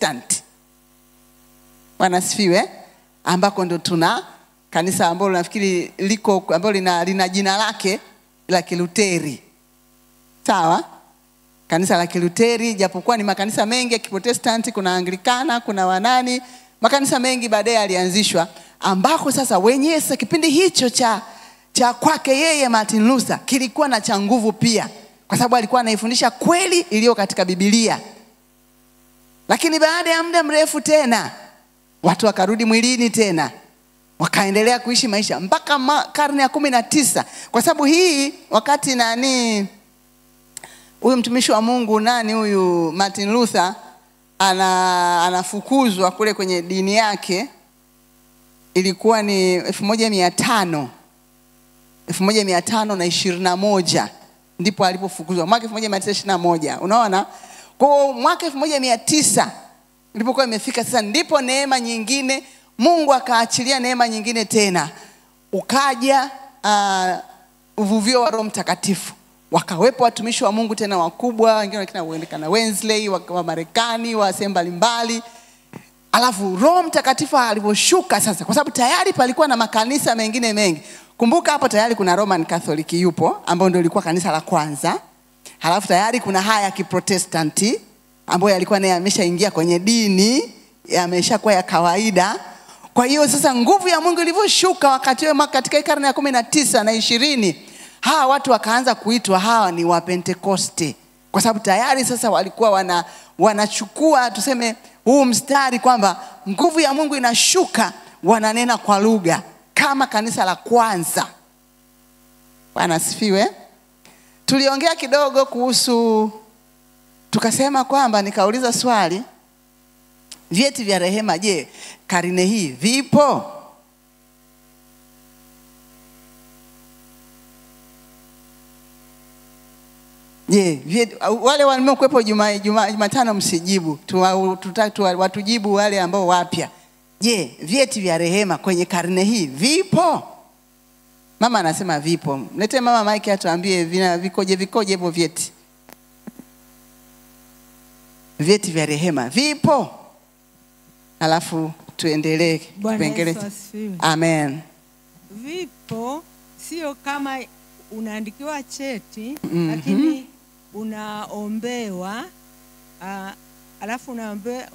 Protestant. Wanasifiwe, ambako ndo tuna kanisa ambalo nafikiri liko ambalo lina jina lake la Kiluteri. Sawa? Kanisa la Kiluteri, japokuwa ni makanisa mengi ya Kiprotestanti, kuna Anglikana, kuna wanani, makanisa mengi baadaye alianzishwa, ambako sasa wenyewe sasa kipindi hicho cha kwake yeye Martin Luther kilikuwa na cha nguvu pia, kwa sababu alikuwa anaifundisha kweli iliyo katika Biblia. Lakini baada ya muda mrefu tena watu wakarudi mwilini tena, wakaendelea kuishi maisha mpaka karne ya 19. Kwa sababu hii wakati huyu mtumishi wa Mungu huyu Martin Luther anafukuzwa kule kwenye dini yake, ilikuwa ni 1521 ndipo alipofukuzwa, mwaka 1921. Unaona? Kwa mwaka 1900 ilipokuwa imefika sasa, ndipo neema nyingine, Mungu akaachilia neema nyingine tena. Ukaja uvuvio wa Roho Mtakatifu. Wakawepo watumishi wa Mungu tena wakubwa, wengine kina Wesley wa Marekani, wa sehemu mbalimbali. Alafu Roho Mtakatifu aliposhuka sasa, kwa sababu tayari palikuwa na makanisa mengine mengi. Kumbuka hapo tayari kuna Roman Catholic yupo, ambao ndio ilikuwa kanisa la kwanza. Halafu tayari kuna haya ya Kiprotestanti, ambayo yalikuwa naye ameshaingia kwenye dini, yameshakuwa ya kawaida. Kwa hiyo sasa nguvu ya Mungu ilivyoshuka wakati huo katika karne ya 19 na 20, hawa watu wakaanza kuitwa hawa ni wa Pentekoste. Kwa sababu tayari sasa walikuwa wanachukua tuseme huu mstari kwamba nguvu ya Mungu inashuka, wananena kwa lugha kama kanisa la kwanza. Bwana asifiwe. Tuliongea kidogo kuhusu, tukasema kwamba nikauliza swali, vyeti vya rehema je, karne hii vipo? Je, wale waliokuepo Jumatano msijibu, watujibu wale ambao wapya. Je, vyeti vya rehema kwenye karne hii vipo? Mama anasema vipo. Mlete mama Mike atuambie vikoje hivyo vyeti. Vyeti vya rehema vipo? Alafu tuendelee kipengele. Amen. Vipo, sio kama unaandikiwa cheti, lakini unaombewa, alafu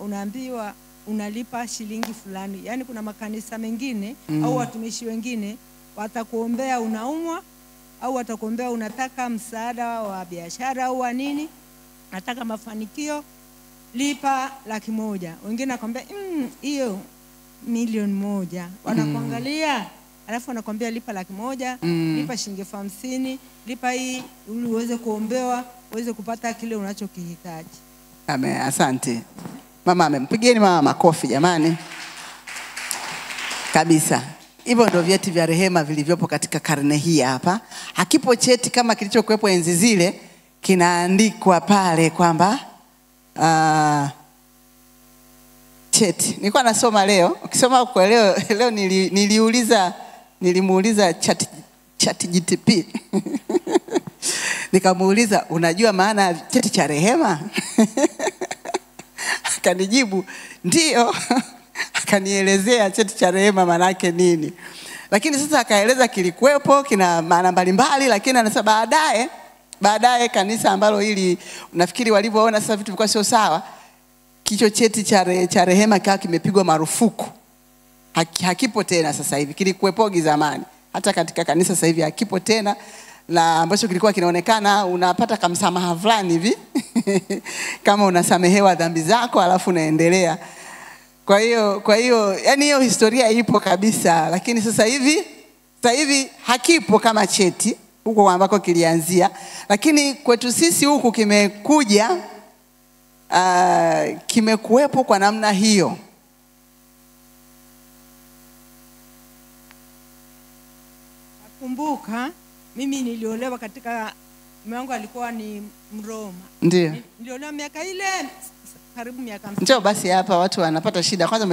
unaambiwa unalipa shilingi fulani. Yaani kuna makanisa mengine au watumishi wengine watakuombea unaumwa, au watakuombea unataka msaada wa biashara au wa nini, nataka mafanikio, lipa 100,000. Wengine akwambia hiyo 1,000,000. Wanakuangalia, alafu wanakuambia lipa 100,000, lipa shilingi 50,000, lipa hii ili uweze kuombewa, uweze kupata kile unachokihitaji. Amen, asante. Mama amempigieni mama makofi jamani. Kabisa. Hivyo ndio vyeti vya rehema vilivyopo katika karne hii hapa. Hakipo cheti kama kilichokuwepo enzi zile, kinaandikwa pale kwamba cheti. Nilikuwa nasoma leo, ukisoma kwa leo nilimuuliza ChatGPT. Nikamuuliza, unajua maana cheti cha rehema? Akanijibu, ndio. Akanielezea cheti cha rehema maana yake nini. Lakini sasa akaeleza kilikuwepo, kina maana mbalimbali, lakini anasema baadaye kanisa ambalo hili nafikiri walivyoona sasa vitu vilikuwa sio sawa, kicho cheti cha rehema kikawa kimepigwa marufuku. Hakipo tena sasa hivi. Kilikuwepo zamani. Hata katika kanisa sasa hivi hakipo tena, na ambacho kilikuwa kinaonekana unapata kamsamaha fulani hivi kama unasamehewa dhambi zako alafu unaendelea. Kwa hiyo yani hiyo historia ipo kabisa, lakini sasa hivi hakipo kama cheti huko ambako kilianzia. Lakini kwetu sisi huku kimekuja, kimekuwepo kwa namna hiyo. Nakumbuka mimi niliolewa katika, mume wangu alikuwa ni Mroma. Ndio. Niliolewa miaka ile karibu miaka 50. Njoo basi hapa watu wanapata shida. Kwanza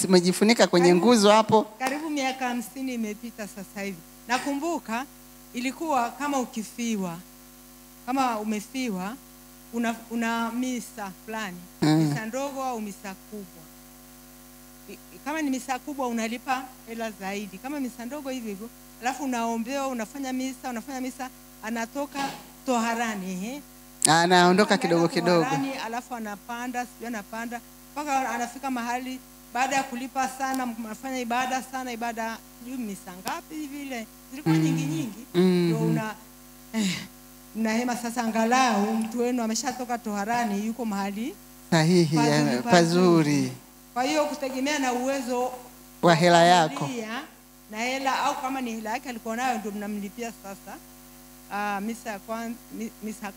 umejifunika kwenye nguzo hapo. Karibu miaka 50 imepita sasa hivi. Nakumbuka ilikuwa kama ukifiwa, kama umefiwa, una misa fulani, misa ndogo au misa kubwa. Kama ni misa kubwa unalipa hela zaidi, kama misa ndogo hivi hivyo. Alafu unaombewa, unafanya misa, anatoka toharani, anaondoka kidogo kidogo, alafu anapanda mpaka anafika mahali. Baada ya kulipa sana, mnafanya ibada juu misa ngapi vile zilikuwa nyingi, ndio na hema sasa, angalau mtu wenu ameshatoka toharani, yuko mahali sahihi pazuri. Kwa hiyo kutegemea na uwezo wa hela yako na hela, au kama ni hela yake alikuwa nayo, ndio mnamlipia sasa misa kwanza, misa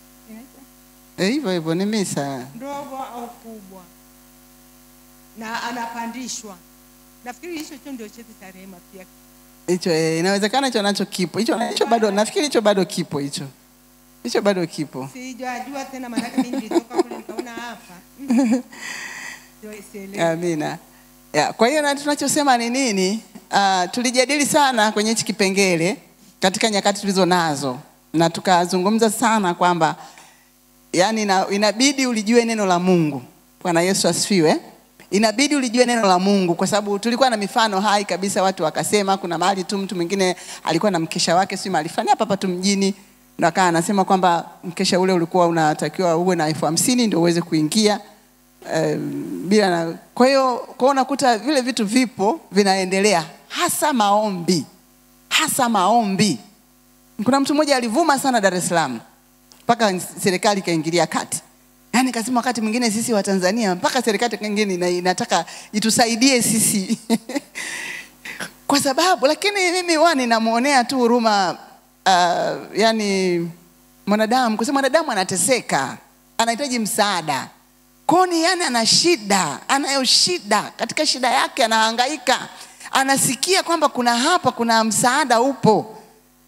hivyo ni misa ndogo au kubwa, na anapandishwa. Nafikiri hicho ndio cheti cha rehema pia. Hicho inawezekana hicho nacho kipo. Hicho bado nafikiri hicho bado kipo hicho. Hicho bado kipo. Sijajua tena, maana mimi nilitoka kule nikaona hapa. Amina. Kwa hiyo tunachosema ni nini? Tulijadili sana kwenye hichi kipengele katika nyakati tulizo nazo, na tukazungumza sana kwamba yani inabidi ulijue neno la Mungu. Bwana Yesu asifiwe. Inabidi ulijue neno la Mungu, kwa sababu tulikuwa na mifano hai kabisa. Watu wakasema kuna mahali tu mtu mwingine alikuwa na mkesha wake, si mahali fulani hapa tu mjini, na akawa anasema kwamba mkesha ule ulikuwa unatakiwa uwe na 50,000 ndio uweze kuingia bila. Kwa hiyo unakuta vile vitu vipo vinaendelea, hasa maombi. Kuna mtu mmoja alivuma sana Dar es Salaam mpaka serikali kaingilia kati. Yaani kasema wakati mwingine sisi wa Tanzania mpaka serikali nyingine inataka itusaidie sisi. Kwa sababu, lakini mimi ninamuonea tu huruma yani mwanadamu, kwa sababu mwanadamu anateseka, anahitaji msaada. Koni yani anayo shida, katika shida yake anahangaika. Anasikia kwamba kuna msaada upo.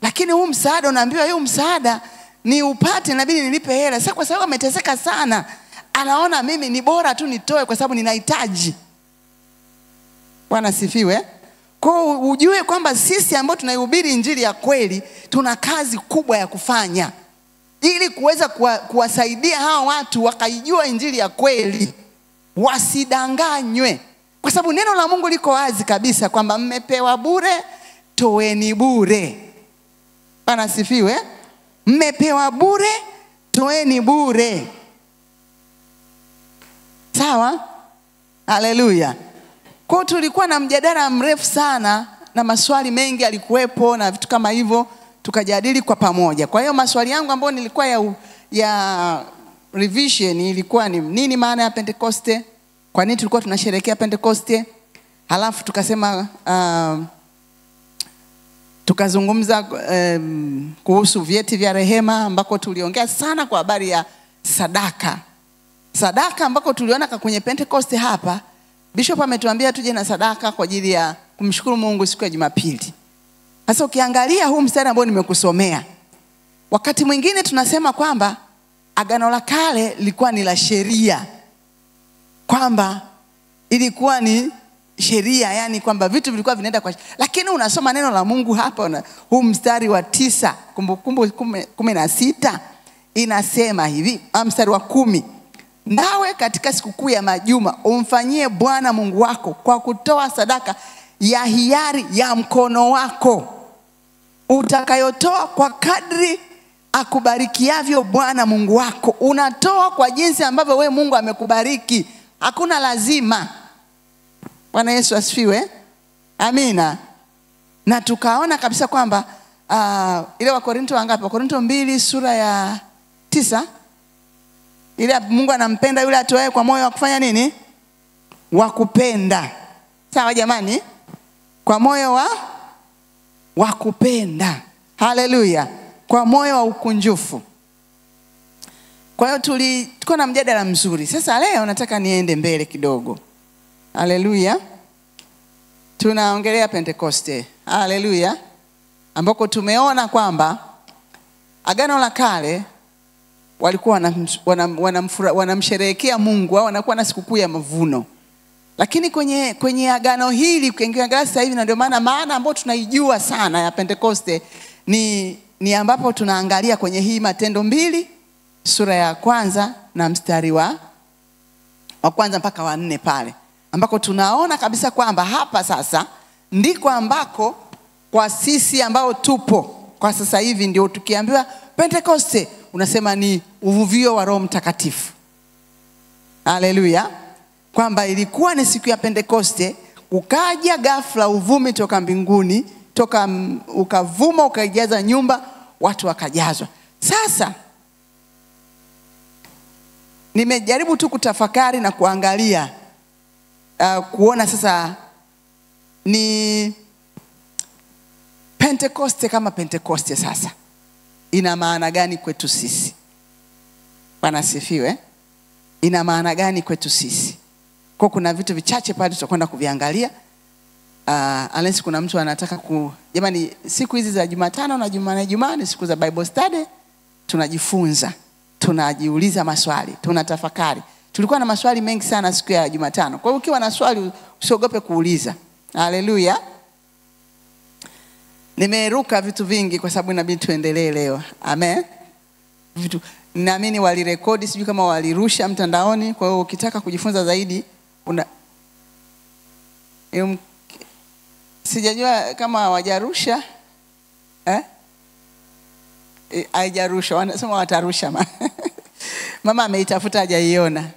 Lakini huu msaada unaambiwa huu msaada ni upate, inabidi nilipe hela. Sasa kwa sababu ameteseka sana, anaona mimi ni bora tu nitoe kwa sababu ninahitaji. Bwana sifiwe. Kwa ujue kwamba sisi ambao tunaihubiri injili ya kweli tuna kazi kubwa ya kufanya, ili kuweza kuwasaidia hawa watu wakaijua injili ya kweli, wasidanganywe. Kwa sababu neno la Mungu liko wazi kabisa kwamba mmepewa bure, toeni bure. Bwana sifiwe. Mmepewa bure, toeni bure. Sawa? Haleluya. Kwa tulikuwa na mjadala mrefu sana, na maswali mengi alikuwepo na vitu kama hivyo, tukajadili kwa pamoja. Kwa hiyo maswali yangu ambayo nilikuwa ya revision ilikuwa ni nini maana ya Pentekoste? Kwa nini tulikuwa tunasherehekea Pentekoste? Halafu tukasema tukazungumza kuhusu vyeti vya rehema, ambako tuliongea sana kwa habari ya sadaka. Sadaka ambako tuliona kwenye Pentekoste hapa Bishop ametuambia tuje na sadaka kwa ajili ya kumshukuru Mungu siku ya Jumapili. Sasa ukiangalia huu mstari ambao nimekusomea, wakati mwingine tunasema kwamba Agano la Kale lilikuwa ni la sheria, kwamba ilikuwa ni sheria, yani kwamba vitu vilikuwa vinaenda kwa, lakini unasoma neno la Mungu hapa huu mstari wa 9 Kumbukumbu 16 inasema hivi, mstari wa 10, nawe katika sikukuu ya majuma umfanyie Bwana Mungu wako kwa kutoa sadaka ya hiari ya mkono wako, utakayotoa kwa kadri akubarikiavyo Bwana Mungu wako. Unatoa kwa jinsi ambavyo we Mungu amekubariki, hakuna lazima. Bwana Yesu asifiwe. Amina. Na tukaona kabisa kwamba ile Wakorintho wangapi? Wakorintho 2 sura ya 9, ile Mungu anampenda yule atoaye kwa moyo wa kufanya nini? Wa kupenda. Sawa jamani? Kwa moyo wa kupenda. Haleluya. Kwa moyo wa ukunjufu. Kwa hiyo tulikuwa na mjadala mzuri. Sasa leo nataka niende mbele kidogo. Haleluya. Tunaongelea Pentekoste. Haleluya. Ambako tumeona kwamba Agano la Kale walikuwa wanamsherehekea Mungu, au wanakuwa na sikukuu ya mavuno. Lakini kwenye agano hili ukiangalia sasa hivi, na ndio maana ambayo tunaijua sana ya Pentekoste ni ambapo tunaangalia kwenye hii Matendo 2 sura ya kwanza na mstari wa kwanza mpaka wa 4 pale, ambako tunaona kabisa kwamba hapa sasa ndiko ambako kwa sisi ambao tupo kwa sasa hivi ndio tukiambiwa Pentekoste unasema ni uvuvio wa Roho Mtakatifu. Haleluya. Kwamba ilikuwa ni siku ya Pentekoste, ukaja ghafla uvumi toka mbinguni, ukavuma ukaijaza nyumba, watu wakajazwa. Sasa nimejaribu tu kutafakari na kuangalia kuona sasa ni Pentekoste kama Pentekoste sasa ina maana gani kwetu sisi? Bwana asifiwe. Ina maana gani kwetu sisi? Kwa kuna vitu vichache pale tutakwenda kuviangalia. Unless kuna mtu anataka jamani, siku hizi za Jumatano na Jumanne ni siku za Bible study, tunajifunza, tunajiuliza maswali, tunatafakari. Tulikuwa na maswali mengi sana siku ya Jumatano. Kwa hiyo ukiwa na swali usiogope kuuliza. Haleluya. Nimeruka vitu vingi kwa sababu inabidi tuendelee leo. Amen. Vitu naamini walirekodi, sijui kama walirusha mtandaoni. Kwa hiyo ukitaka kujifunza zaidi sijajua kama hawajarusha haijarusha, wanasema watarusha. Mama ameitafuta hajaiona.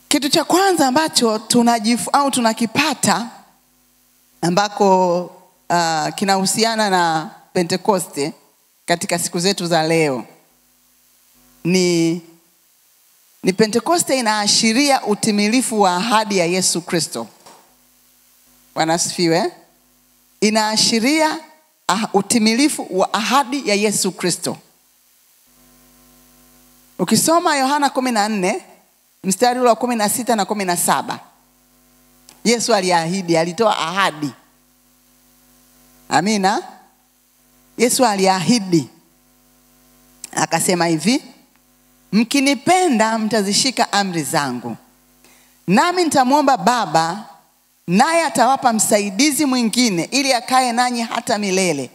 Kitu cha kwanza ambacho tunakipata ambako kinahusiana na Pentekoste katika siku zetu za leo ni Pentekoste inaashiria utimilifu wa ahadi ya Yesu Kristo. Bwana asifiwe. Inaashiria utimilifu wa ahadi ya Yesu Kristo. Ukisoma Yohana 14 mstari wa 16 na 17, Yesu aliahidi, alitoa ahadi. Amina. Yesu aliahidi akasema hivi, mkinipenda mtazishika amri zangu, nami nitamuomba Baba, naye atawapa msaidizi mwingine ili akae nanyi hata milele.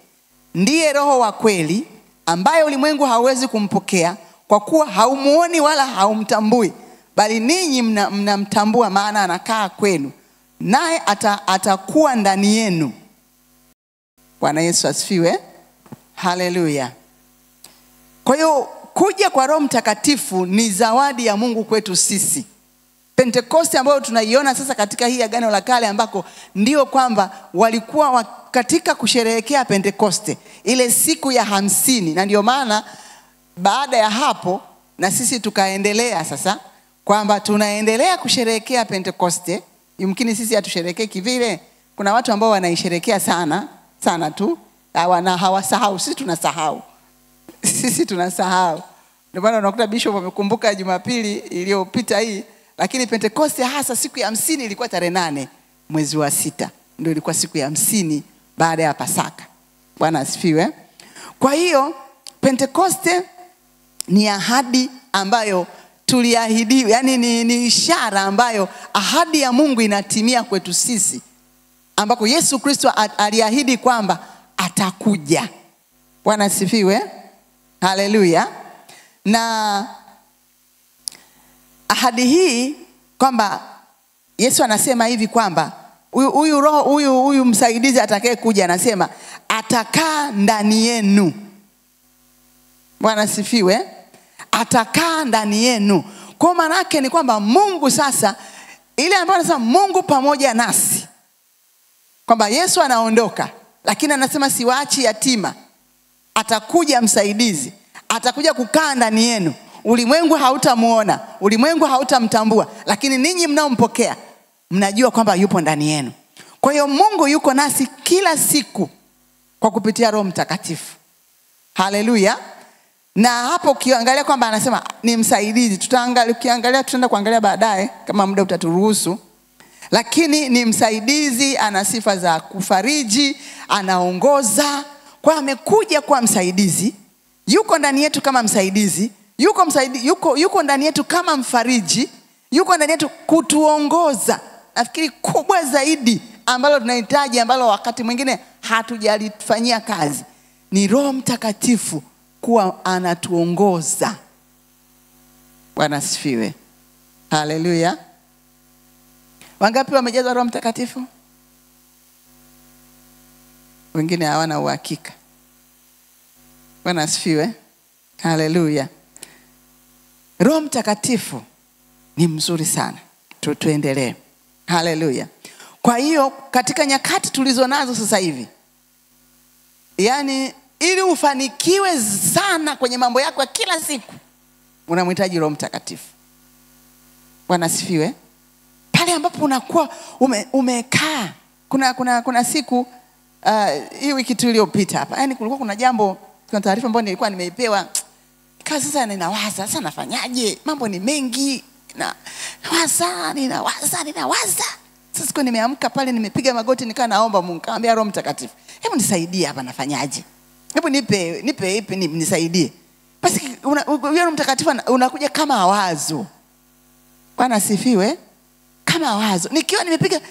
Ndiye Roho wa kweli, ambaye ulimwengu hauwezi kumpokea kwa kuwa haumuoni wala haumtambui, bali ninyi mnamtambua, maana anakaa kwenu, naye atakuwa ndani yenu. Bwana Yesu asifiwe. Haleluya. Kwa hiyo kuja kwa Roho Mtakatifu ni zawadi ya Mungu kwetu sisi. Pentekoste ambayo tunaiona sasa katika hii Agano la Kale, ambako ndio kwamba walikuwa katika kusherehekea Pentekoste ile siku ya 50, na ndio maana baada ya hapo na sisi tukaendelea sasa kwamba tunaendelea kusherehekea Pentekoste. Yumkini sisi hatusherehekee kivile. Kuna watu ambao wanaisherehekea sana sana tu, hawasahau. Sisi tunasahau. Sisi tunasahau. Ndio maana unakuta bishop amekumbuka Jumapili iliyopita hii, lakini Pentekoste hasa siku ya 50 ilikuwa tarehe 8 mwezi wa 6. Ndio ilikuwa siku ya 50 baada ya Pasaka. Bwana asifiwe. Kwa hiyo Pentekoste ni ahadi ambayo tuliahidiwa, yani ni ishara ambayo ahadi ya Mungu inatimia kwetu sisi, ambako Yesu Kristo aliahidi kwamba atakuja. Bwana asifiwe. Haleluya. Na ahadi hii kwamba Yesu anasema hivi kwamba huyu Roho, huyu msaidizi atakaye kuja, anasema atakaa ndani yenu. Bwana asifiwe. Atakaa ndani yenu. Kwa maana yake ni kwamba Mungu sasa, ile ambayo anasema Mungu pamoja nasi, kwamba Yesu anaondoka lakini anasema siwaachi yatima, atakuja msaidizi, atakuja kukaa ndani yenu. Ulimwengu hautamuona, ulimwengu hautamtambua, lakini ninyi mnaompokea mnajua kwamba yupo ndani yenu. Kwa hiyo Mungu yuko nasi kila siku kwa kupitia Roho Mtakatifu. Haleluya. Na hapo ukiangalia kwamba anasema ni msaidizi, tutaenda kuangalia baadaye kama muda utaturuhusu. Lakini ni msaidizi, ana sifa za kufariji, anaongoza. Kwa amekuja kwa msaidizi, yuko ndani yetu kama msaidizi, yuko ndani yetu kama mfariji, yuko ndani yetu kutuongoza. Nafikiri kubwa zaidi ambalo tunahitaji, ambalo wakati mwingine hatujalifanyia kazi, ni Roho Mtakatifu alipokuwa anatuongoza. Bwana asifiwe. Haleluya. Wangapi wamejazwa Roho Mtakatifu? Wengine hawana uhakika. Bwana asifiwe. Haleluya. Roho Mtakatifu ni mzuri sana. Tuendelee. Haleluya. Kwa hiyo katika nyakati tulizo nazo sasa hivi, yani ili ufanikiwe sana kwenye mambo yako ya kila siku, unamhitaji Roho Mtakatifu. Bwana asifiwe. Pale ambapo unakuwa umekaa, kuna siku hii wiki tu iliyopita hapa, yani kulikuwa kuna jambo, kuna taarifa ambayo nilikuwa nimeipewa. Kazi sasa ninawaza, sasa nafanyaje? Mambo ni mengi na ninawaza. Sasa siku nimeamka pale, nimepiga magoti, nikaa naomba Mungu, kaambia Roho Mtakatifu, hebu nisaidie hapa, nafanyaje? Hebu nipe nisaidie. Basi Roho Mtakatifu unakuja kama wazo. Bwana asifiwe. Kama wazo. Nikiwa nimepiga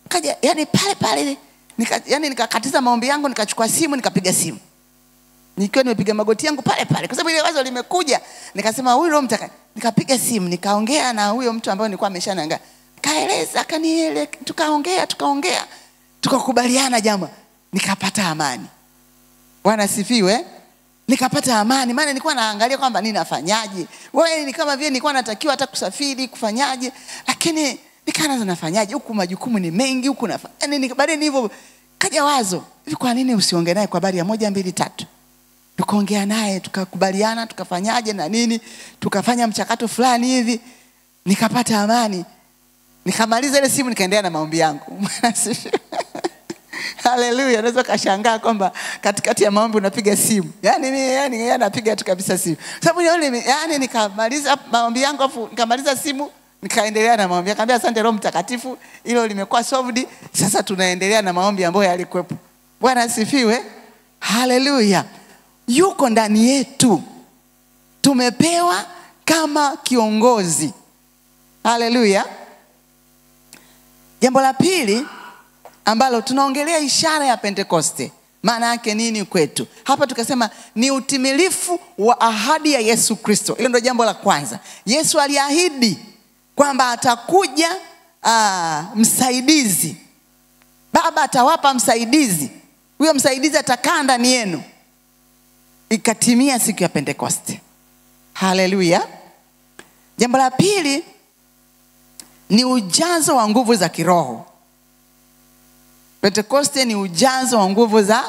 kaja, yani pale nikakatiza maombi yangu, nikachukua simu, nikapiga simu. Nikiwa nimepiga magoti yangu pale kwa sababu ile wazo limekuja, nikasema huyu Roho Mtakatifu, nikapiga simu, nikaongea na huyo mtu ambaye nilikuwa ameshananga. Kaeleza, tukaongea, tukakubaliana jambo, nikapata amani. Bwana asifiwe. Nikapata amani, maana nilikuwa naangalia kwamba ninafanyaje. Wewe ni kama vile nilikuwa natakiwa hata kusafiri, kufanyaje, lakini nikaanza nafanyaje, huku majukumu ni mengi, huku yani baadaye hivyo kaja wazo, hivi kwa nini usiongee naye kwa habari ya 1 2 3? Tukaongea naye, tukakubaliana, tukafanyaje na nini, tukafanya mchakato fulani hivi, nikapata amani. Nikamaliza ile simu, nikaendelea na maombi yangu. Haleluya. Unaweza kashangaa kwamba katikati ya maombi unapiga simu. Yani anapiga tu kabisa simu. Sababu yani nikamaliza maombi yangu, afu nikamaliza simu, nikaendelea na maombi. Nikamwambia asante Roho Mtakatifu, hilo limekuwa solved. Sasa tunaendelea na maombi ambayo yalikuwepo. Bwana asifiwe. Haleluya. Yuko ndani yetu. Tumepewa kama kiongozi. Haleluya. Jambo la pili ambalo tunaongelea ishara ya Pentekoste. Maana yake nini kwetu? Hapa tukasema ni utimilifu wa ahadi ya Yesu Kristo. Hilo ndio jambo la kwanza. Yesu aliahidi kwamba atakuja msaidizi. Baba atawapa msaidizi. Huyo msaidizi atakaa ndani yenu. Ikatimia siku ya Pentekoste. Haleluya. Jambo la pili ni ujazo wa nguvu za kiroho. Pentekoste ni ujazo wa nguvu za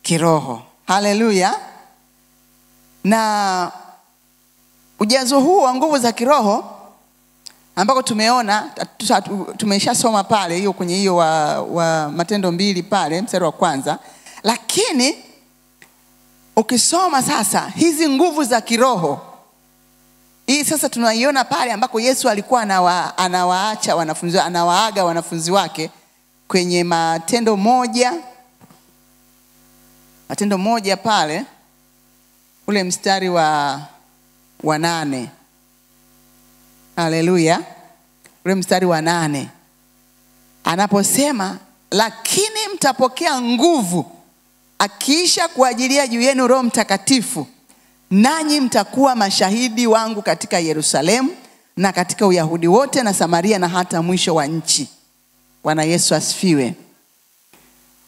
kiroho. Haleluya. Na ujazo huu wa nguvu za kiroho ambako tumeona, tumeshasoma pale hiyo kwenye hiyo wa Matendo 2 pale mstari wa 1. Lakini ukisoma sasa hizi nguvu za kiroho, hii sasa tunaiona pale ambako Yesu alikuwa anawaacha wanafunzi, anawaaga wanafunzi wake kwenye Matendo 1 pale ule mstari wa 8. Haleluya. Ule mstari wa 8 anaposema, lakini mtapokea nguvu akiisha kuajilia juu yenu Roho Mtakatifu, nanyi mtakuwa mashahidi wangu katika Yerusalemu na katika Uyahudi wote na Samaria na hata mwisho wa nchi. Bwana Yesu asifiwe.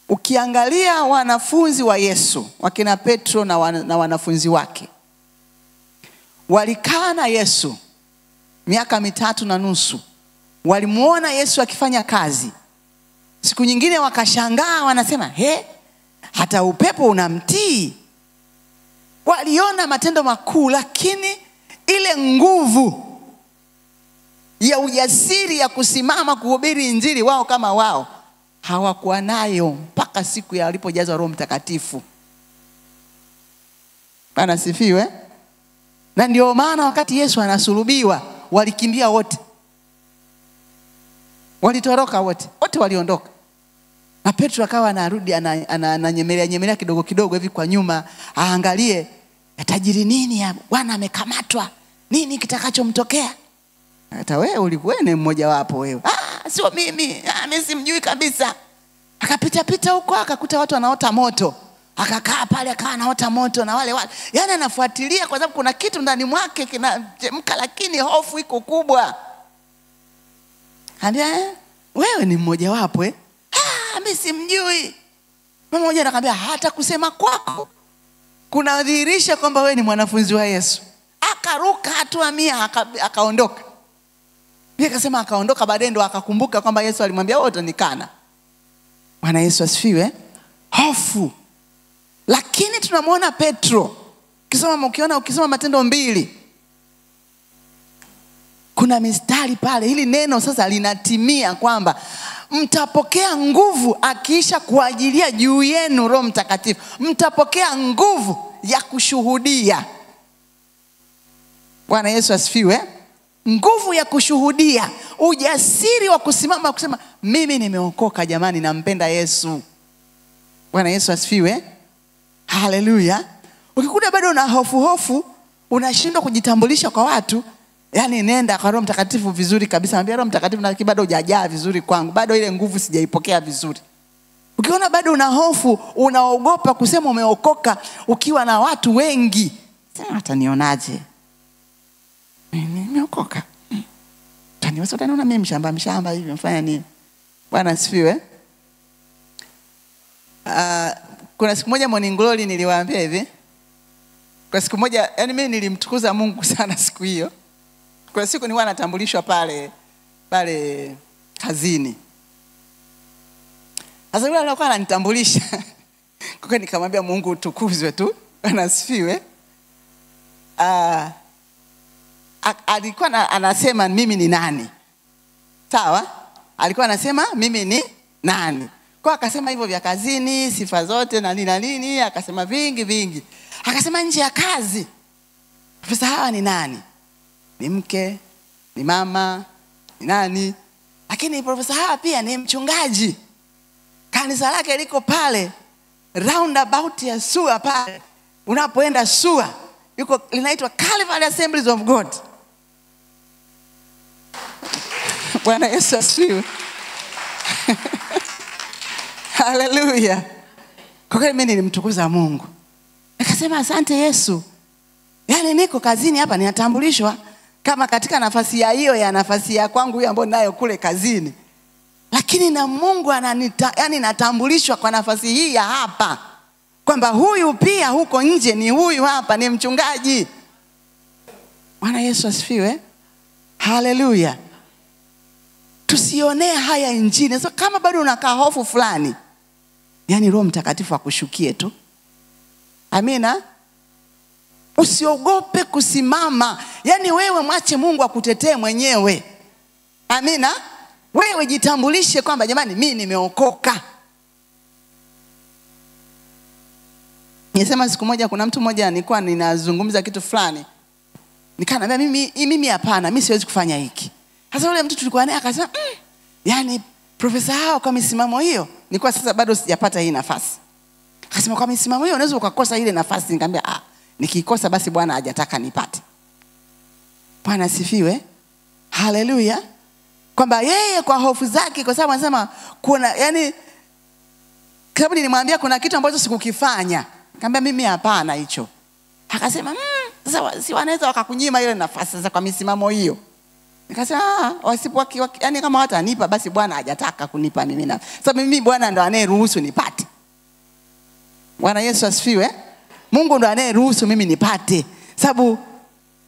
Ukiangalia wanafunzi wa Yesu, wakina Petro na wanafunzi wake, walikaa na Yesu miaka 3.5. Walimuona Yesu akifanya kazi. Siku nyingine wakashangaa, wanasema, hata upepo unamtii. Waliona matendo makuu, lakini ile nguvu ya ujasiri ya kusimama kuhubiri injili wao kama wao hawakuwa nayo mpaka siku ya walipojazwa Roho Mtakatifu. Bwana sifiwe. Na ndio maana wakati Yesu anasulubiwa, walikimbia wote. Walitoroka wote waliondoka. Na Petro akawa anarudi ananyemelea kidogo hivi kwa nyuma, aangalie yatajiri nini ya Bwana amekamatwa. Nini kitakachomtokea? Hata wewe ulikuwa ni mmoja wapo wewe. Sio mimi. Mimi simjui kabisa. Akapita huko akakuta watu wanaota moto. akakaa pale akawa anaota moto na wale. Yaani anafuatilia kwa sababu kuna kitu ndani mwake kinachemka, lakini hofu iko kubwa. Anambia, wewe ni mmoja wapo mimi simjui. Mama mmoja anakuambia hata kusema kwako kunadhihirisha kwamba wewe ni mwanafunzi wa Yesu. Akaruka hatua 100 akaondoka. Yeye akasema akaondoka, baadaye ndo akakumbuka kwamba Yesu alimwambia wewe utanikana. Bwana Yesu asifiwe. Hofu. Lakini tunamwona Petro. Ukisoma Matendo 2. Kuna mistari pale, hili neno sasa linatimia kwamba mtapokea nguvu akiisha kuajilia juu yenu Roho Mtakatifu. Mtapokea nguvu ya kushuhudia. Bwana Yesu asifiwe. Nguvu ya kushuhudia, ujasiri wa kusimama kusema mimi nimeokoka jamani, nampenda Yesu. Bwana Yesu asifiwe. Haleluya. Ukikuta bado una hofu, unashindwa kujitambulisha kwa watu, yani nenda kwa Roho Mtakatifu vizuri kabisa. Mwambie Roho Mtakatifu, na bado hujajaa vizuri kwangu, bado ile nguvu sijaipokea vizuri. Ukiona bado una hofu, unaogopa kusema umeokoka ukiwa na watu wengi, sema atanionaje? Nimeokoka. Utaniona mimi mshamba hivi, mfanya nini? Bwana asifiwe. Kuna siku moja Morning Glory niliwaambia hivi. Kwa siku moja, yani mimi nilimtukuza Mungu sana siku hiyo. Kwa siku nilikuwa natambulishwa pale kazini. Sasa yule alikuwa ananitambulisha. Kwa hiyo nikamwambia Mungu utukuzwe tu. Bwana asifiwe. Alikuwa anasema mimi ni nani. Sawa? Alikuwa anasema mimi ni nani. Kwa akasema hivyo vya kazini, sifa zote na nini, akasema vingi. Akasema nje ya kazi, Profesa Hawa ni nani? Ni mke, ni mama, ni nani? Lakini Profesa Hawa pia ni mchungaji. Kanisa lake liko pale roundabout ya SUA pale. Unapoenda SUA, linaitwa Calvary Assemblies of God. Bwana Yesu asifiwe. Hallelujah. Kwa kweli mimi nilimtukuza Mungu. Nikasema asante Yesu. Yaani niko kazini hapa ninatambulishwa kama katika nafasi ya hiyo ya nafasi ya kwangu hiyo ambayo nayo kule kazini. Lakini na Mungu yani natambulishwa kwa nafasi hii ya hapa. Kwamba huyu pia huko nje ni huyu hapa ni mchungaji. Bwana Yesu asifiwe. Hallelujah. Tusionee haya injili. So kama bado unakaa hofu fulani, yani Roho Mtakatifu akushukie tu. Amina. Usiogope kusimama. Yani wewe mwache Mungu akutetee mwenyewe. Amina. Wewe jitambulishe kwamba jamani mimi nimeokoka. Nisema siku moja kuna mtu mmoja nilikuwa ninazungumza kitu fulani. Nikanambia mimi hapana, mimi siwezi kufanya hiki. Sasa yule mtu tulikuwa naye akasema, yani Profesa Hawa kwa misimamo hiyo, nilikuwa sasa bado sijapata hii nafasi. Akasema kwa misimamo hiyo unaweza ukakosa ile nafasi. Nikamwambia nikikosa basi Bwana hajataka nipate. Bwana asifiwe. Haleluya. Kwamba yeye kwa hofu zake, kwa sababu anasema kuna yani sababu nilimwambia kuna kitu ambacho sikukifanya. Nikamwambia mimi hapana hicho. Akasema sasa si wanaweza wakakunyima ile nafasi sasa kwa misimamo hiyo. Nikasema yani kama watanipa basi Bwana hajataka kunipa mimi na. Sababu mimi Bwana ndo anayeruhusu nipate. Bwana Yesu asifiwe. Mungu ndo anayeruhusu mimi nipate. Sababu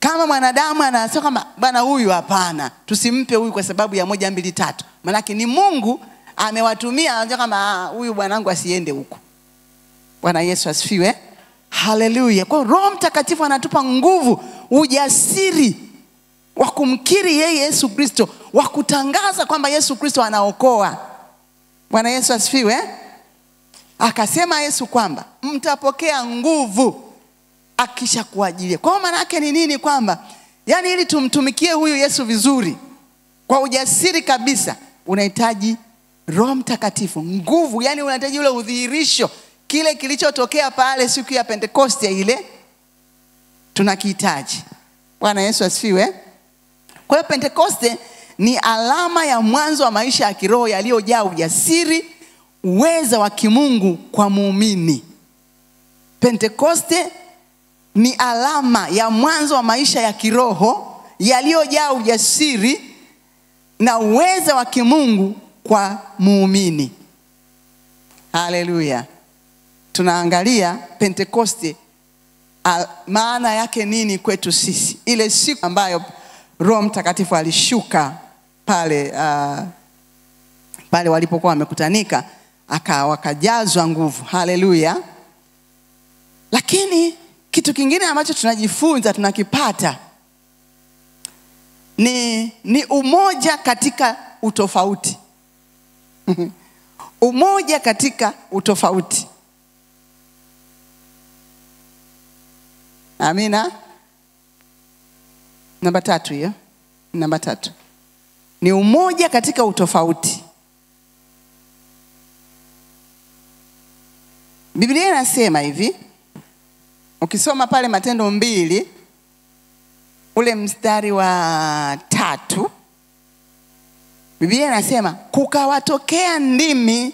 kama mwanadamu anasema kama bwana huyu hapana, tusimpe huyu kwa sababu ya 1 2 3. Maana ni Mungu amewatumia anataka kama huyu bwanangu asiende huko. Bwana Yesu asifiwe. Haleluya. Kwa Roho Mtakatifu anatupa nguvu, ujasiri wa kumkiri yeye Yesu Kristo, wa kutangaza kwamba Yesu Kristo anaokoa. Bwana Yesu asifiwe. Akasema Yesu kwamba mtapokea nguvu akisha kuajilia. Kwa maana yake ni nini? Kwamba yani ili tumtumikie huyu Yesu vizuri kwa ujasiri kabisa, unahitaji Roho Mtakatifu, nguvu, yani unahitaji ule udhihirisho, kile kilichotokea pale siku ya Pentekoste ile tunakihitaji. Bwana Yesu asifiwe. Kwa hiyo Pentekoste ni alama ya mwanzo wa maisha ya kiroho yaliyojaa ujasiri, uweza wa kimungu kwa muumini. Pentekoste ni alama ya mwanzo wa maisha ya kiroho yaliyojaa ujasiri na uwezo wa kimungu kwa muumini. Haleluya. Tunaangalia Pentekoste maana yake nini kwetu sisi. Ile siku ambayo Roho Mtakatifu alishuka pale walipokuwa wamekutanika, wakajazwa nguvu. Haleluya. Lakini kitu kingine ambacho tunajifunza, tunakipata ni umoja katika utofauti. Umoja katika utofauti. Amina. Namba 3 hiyo. Namba 3. Ni umoja katika utofauti. Biblia inasema hivi, ukisoma pale Matendo 2 ule mstari wa 3, Biblia inasema kukawatokea ndimi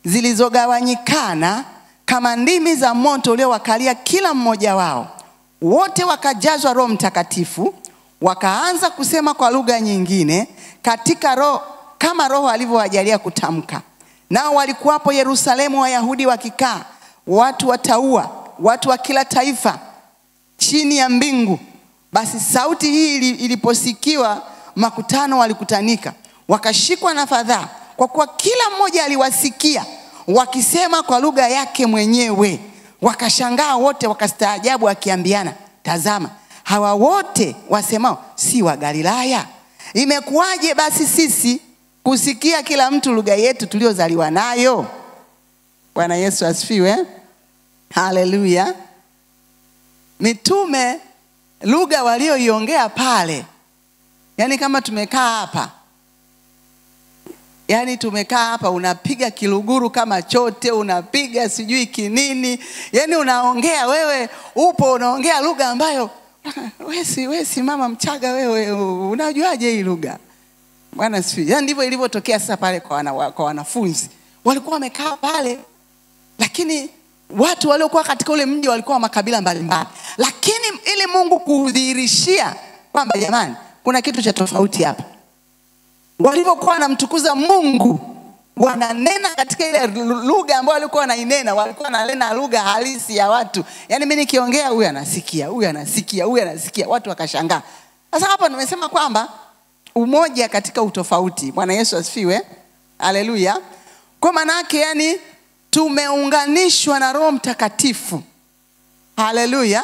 zilizogawanyikana kama ndimi za moto uliowakalia kila mmoja wao. Wote wakajazwa Roho Mtakatifu, wakaanza kusema kwa lugha nyingine katika roho kama Roho alivyowajalia kutamka. Nao walikuwapo Yerusalemu Wayahudi wakikaa, watu wataua, watu wa kila taifa chini ya mbingu. Basi sauti hii iliposikiwa, makutano walikutanika, wakashikwa na fadhaa, kwa kuwa kila mmoja aliwasikia wakisema kwa lugha yake mwenyewe. Wakashangaa wote, wakastaajabu, wakiambiana, tazama, hawa wote wasemao si wa Galilaya? Imekuwaje basi sisi kusikia kila mtu lugha yetu tuliozaliwa nayo? Bwana Yesu asifiwe. Haleluya. Mitume lugha walioiongea pale, yani kama tumekaa hapa, yani tumekaa hapa, unapiga Kiluguru kama chote, unapiga sijui kinini, yani unaongea, wewe upo unaongea lugha ambayo wewe si mama Mchaga, wewe unajuaje hii lugha? Bwana asifiwe. Yani ndivyo ilivyotokea sasa pale kwa wanafunzi. Walikuwa wamekaa pale, lakini watu waliokuwa katika ule mji walikuwa makabila mbalimbali. Lakini ili Mungu kudhihirishia kwamba jamani, kuna kitu cha tofauti hapa, walivyokuwa wanamtukuza Mungu, wananena katika ile lugha ambayo walikuwa wanainena, walikuwa wananena lugha halisi ya watu. Yani mimi nikiongea, huyu anasikia, huyu anasikia, huyu anasikia, watu wakashangaa. Sasa hapa nimesema kwamba umoja katika utofauti. Bwana Yesu asifiwe. Haleluya. Kwa maana yake yani tumeunganishwa na Roho Mtakatifu. Haleluya.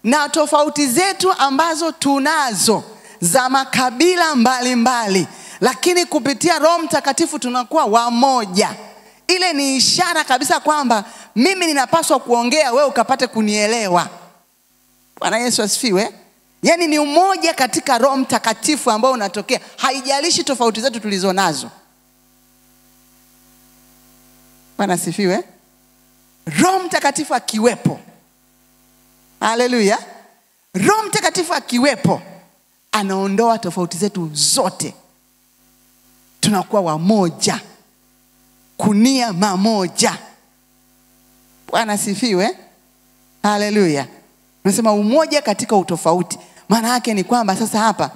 Na tofauti zetu ambazo tunazo za makabila mbalimbali, lakini kupitia Roho Mtakatifu tunakuwa wamoja. Ile ni ishara kabisa kwamba mimi ninapaswa kuongea, wewe ukapate kunielewa. Bwana Yesu asifiwe. Yani ni umoja katika Roho Mtakatifu ambao unatokea, haijalishi tofauti zetu tulizonazo. Bwana asifiwe. Roho Mtakatifu akiwepo, haleluya, Roho Mtakatifu akiwepo, anaondoa tofauti zetu zote, tunakuwa wamoja, kunia mamoja. Bwana asifiwe. Haleluya. Nasema umoja katika utofauti. Maana yake ni kwamba sasa hapa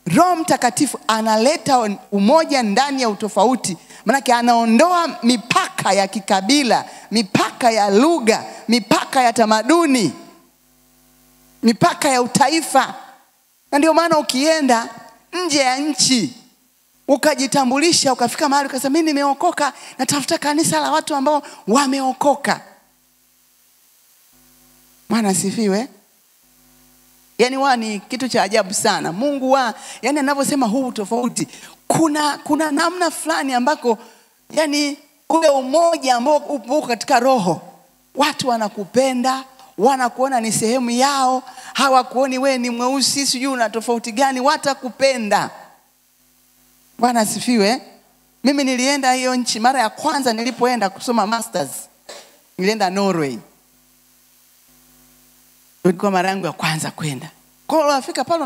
Roho Mtakatifu analeta umoja ndani ya utofauti. Maana yake anaondoa mipaka ya kikabila, mipaka ya lugha, mipaka ya tamaduni, mipaka ya utaifa. Na ndio maana ukienda nje ya nchi ukajitambulisha, ukafika mahali ukasema mimi nimeokoka, natafuta kanisa la watu ambao wameokoka. Bwana asifiwe. Yani ni kitu cha ajabu sana. Mungu yani anavyosema huu tofauti, kuna namna fulani ambako yani ule umoja ambao upo katika roho, watu wanakupenda, wanakuona ni sehemu yao, hawakuoni wewe ni mweusi sijui una tofauti gani, watakupenda. Bwana asifiwe. Mimi nilienda hiyo nchi mara ya kwanza nilipoenda kusoma masters. Nilienda Norway. Ilikuwa mara yangu ya kwanza kwenda. Kwa hiyo unafika pale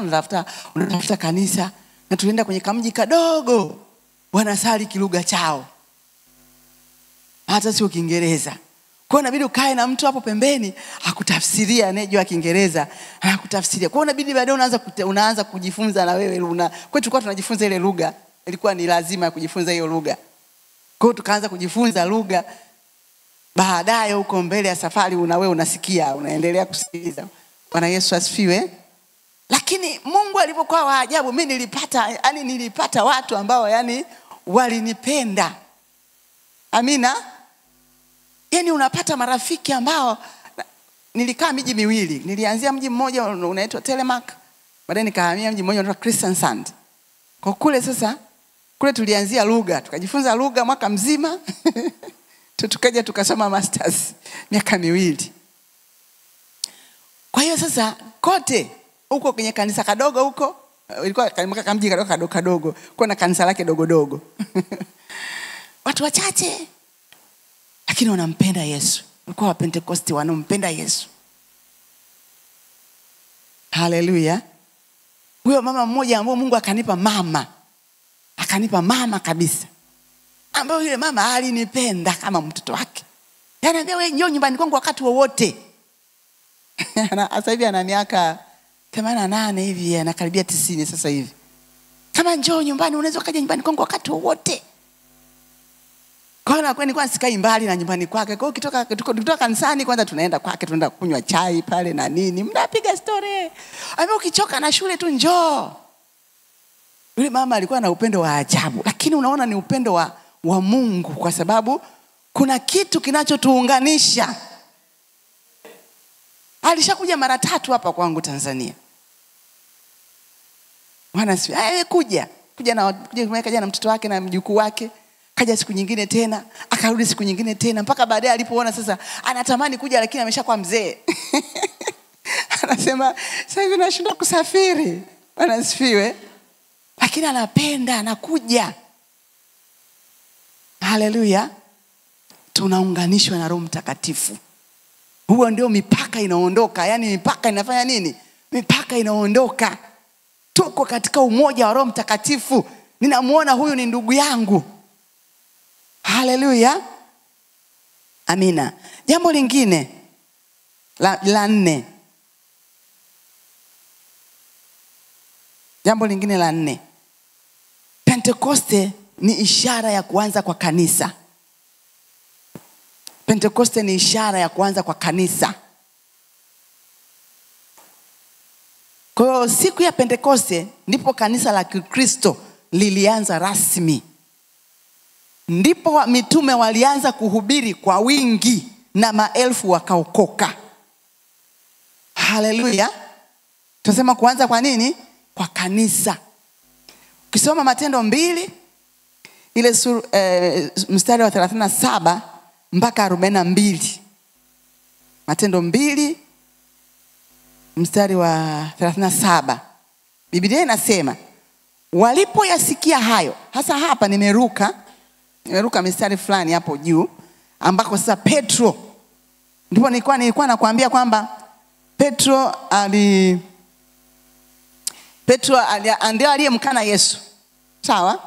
unatafuta kanisa, na tulienda kwenye kamji kadogo, wanasali kilugha chao, hata sio Kiingereza. Kwa Kwa inabidi ukae na mtu hapo pembeni akutafsiria, anayejua Kiingereza anakutafsiria. Kwa inabidi baadaye unaanza kujifunza na wewe. Kwa tulikuwa tunajifunza ile lugha, ilikuwa ni lazima kujifunza hiyo lugha. Kwa hiyo tukaanza kujifunza lugha. Baadaye huko mbele ya safari wewe unasikia, unaendelea kusikiliza. Bwana Yesu asifiwe. Lakini Mungu alipokuwa wa ajabu, mimi nilipata watu ambao walinipenda. Amina. Unapata marafiki ambao, nilikaa miji miwili. Nilianzia mji mmoja unaitwa Telemark, baadaye nikahamia mji mmoja unaitwa Kristiansand. Kwa kule sasa, kule tulianzia lugha, tukajifunza lugha mwaka mzima. Tukaja tukasoma masters miaka miwili. Kwa hiyo sasa kote huko kwenye kanisa kadogo huko, ilikuwa kama mji kadogo, kuna kanisa lake dogo. Watu wachache lakini wanampenda Yesu. Walikuwa wa Pentecost wanampenda Yesu. Haleluya. Huyo mama mmoja ambaye Mungu akanipa mama kabisa, ambaye yule mama alinipenda kama mtoto wake. Ananiambia wewe njoo nyumbani kwangu wakati wowote. Sasa hivi ana miaka 88 hivi, anakaribia 90 sasa hivi. Kama njoo nyumbani, unaweza kaja nyumbani kwangu wakati wowote. Kwa hiyo nilikuwa sikai mbali na nyumbani kwake. Kwa hiyo kutoka kanisani kwanza tunaenda kwake, tunaenda kunywa chai pale na nini, mnapiga story. Ambapo ukichoka na shule tu njoo. Yule mama alikuwa na upendo wa ajabu, lakini unaona ni upendo wa Mungu, kwa sababu kuna kitu kinachotuunganisha. Alishakuja mara 3 hapa kwangu Tanzania. Bwana sifi. Kuja na mtoto wake na mjukuu wake. Kaja siku nyingine tena, akarudi siku nyingine tena, mpaka baadaye alipoona sasa anatamani kuja lakini ameshakuwa mzee. Anasema sasa hivi nashindwa kusafiri. Bwana sifiwe. Lakini anapenda, anakuja. Haleluya. Tunaunganishwa na Roho Mtakatifu. Huo ndio mipaka inaondoka. Mipaka inafanya nini? Mipaka inaondoka. Tuko katika umoja wa Roho Mtakatifu. Ninamuona huyu ni ndugu yangu. Haleluya. Amina. Jambo lingine la 4. Jambo lingine la 4. Pentekoste ni ishara ya kuanza kwa kanisa. Pentekoste ni ishara ya kuanza kwa kanisa. Kwa hiyo siku ya Pentekoste ndipo kanisa la Kikristo lilianza rasmi. Ndipo mitume walianza kuhubiri kwa wingi na maelfu wakaokoka. Haleluya. Tunasema kuanza kwa nini? Kwa kanisa. Ukisoma Matendo 2 ile mstari wa 37 mpaka 42. Matendo 2 mstari wa 37. Biblia inasema walipoyasikia hayo, hasa hapa nimeruka mstari fulani hapo juu ambako sasa Petro, ndipo nilikuwa nakwambia kwamba Petro ndio aliyemkana Yesu. Sawa?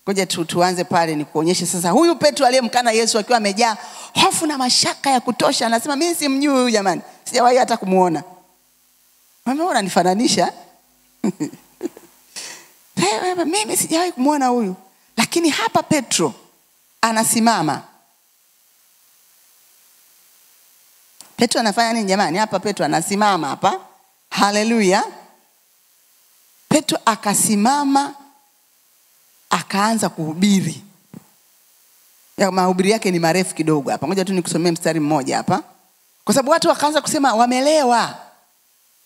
Ngoja tuanze pale nikuonyeshe sasa huyu Petro aliyemkana Yesu akiwa amejaa hofu na mashaka ya kutosha. Anasema mimi simjui huyu jamani. Sijawahi hata kumuona. Umeona nifananisha? Mimi sijawahi kumuona huyu. Lakini hapa Petro anasimama. Petro anafanya nini jamani? Hapa Petro anasimama hapa. Haleluya. Petro akasimama akaanza kuhubiri. Mahubiri yake ni marefu kidogo hapa. Ngoja tu nikusomee mstari mmoja hapa. Kwa sababu watu wakaanza kusema wamelewa.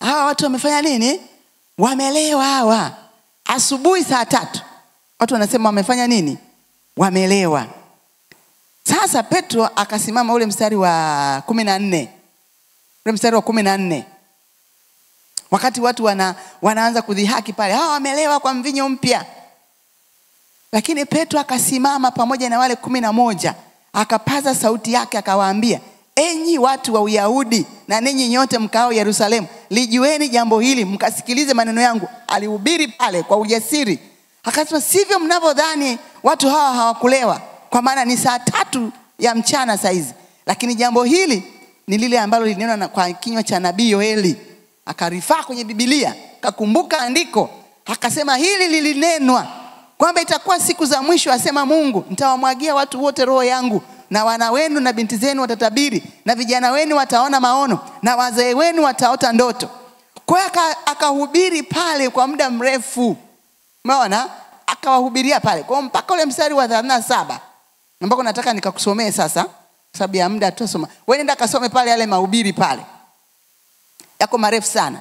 Hawa watu wamefanya nini? Wamelewa hawa. Asubuhi saa 3. Watu wanasema wamefanya nini? Wamelewa. Sasa Petro akasimama ule mstari wa 14. Ule mstari wa 14. Wakati watu wanaanza kudhihaki pale, hawa wamelewa kwa mvinyo mpya. Lakini Petro akasimama pamoja na wale 11, akapaza sauti yake akawaambia, enyi watu wa Uyahudi na ninyi nyote mkao Yerusalemu, lijueni jambo hili, mkasikilize maneno yangu. Alihubiri pale kwa ujasiri. Akasema sivyo mnavyodhani watu hawa hawakulewa, kwa maana ni saa 3 ya mchana saizi. Lakini jambo hili ni lile ambalo lilinenwa kwa kinywa cha nabii Yoeli. Akarifaa kwenye Biblia, akakumbuka andiko, akasema hili lilinenwa kwamba itakuwa siku za mwisho, asema Mungu, nitawamwagia watu wote roho yangu, na wana wenu na binti zenu watatabiri, na vijana wenu wataona maono, na wazee wenu wataota ndoto. Kwa hiyo akahubiri pale kwa muda mrefu. Umeona? Akawahubiria pale. Kwa mpaka ule mstari wa 37 ambako nataka nikakusomee sasa, sababu ya muda tutasoma. Wewe nenda kasome pale yale mahubiri pale. Yako marefu sana.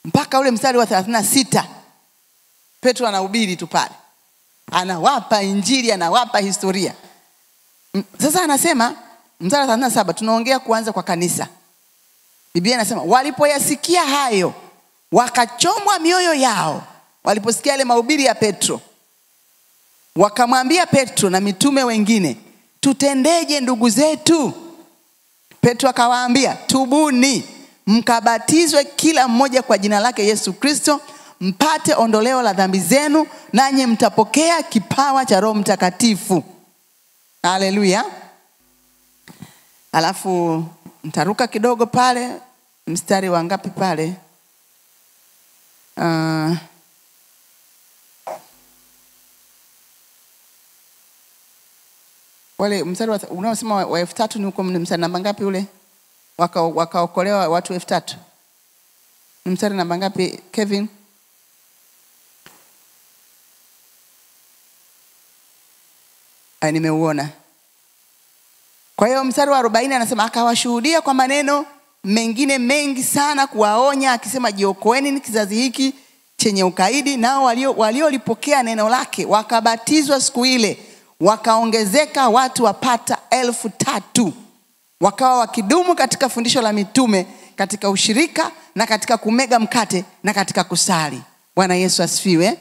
Mpaka ule mstari wa 36 Petro anahubiri tu pale. Anawapa injili, anawapa historia. Sasa anasema mstari wa 37, tunaongea kuanza kwa kanisa. Biblia inasema walipoyasikia hayo wakachomwa mioyo yao. Waliposikia ile mahubiri ya Petro, wakamwambia Petro na mitume wengine, tutendeje ndugu zetu? Petro akawaambia, tubuni mkabatizwe kila mmoja kwa jina lake Yesu Kristo, mpate ondoleo la dhambi zenu, nanyi mtapokea kipawa cha Roho Mtakatifu. Haleluya. Alafu nitaruka kidogo pale, mstari wa ngapi pale? Wale mstari unaosema wa 3000 ni huko mstari namba ngapi ule? Wakaokolewa watu 3000. Ni mstari namba ngapi Kevin? Nimeuona. Kwa hiyo mstari wa 40 anasema akawashuhudia kwa maneno mengine mengi sana kuwaonya, akisema jiokoeni ni kizazi hiki chenye ukaidi. Nao waliolipokea neno lake wakabatizwa siku ile, wakaongezeka watu wapata 3,000. Wakawa wakidumu katika fundisho la mitume, katika ushirika, na katika kumega mkate, na katika kusali. Bwana Yesu asifiwe.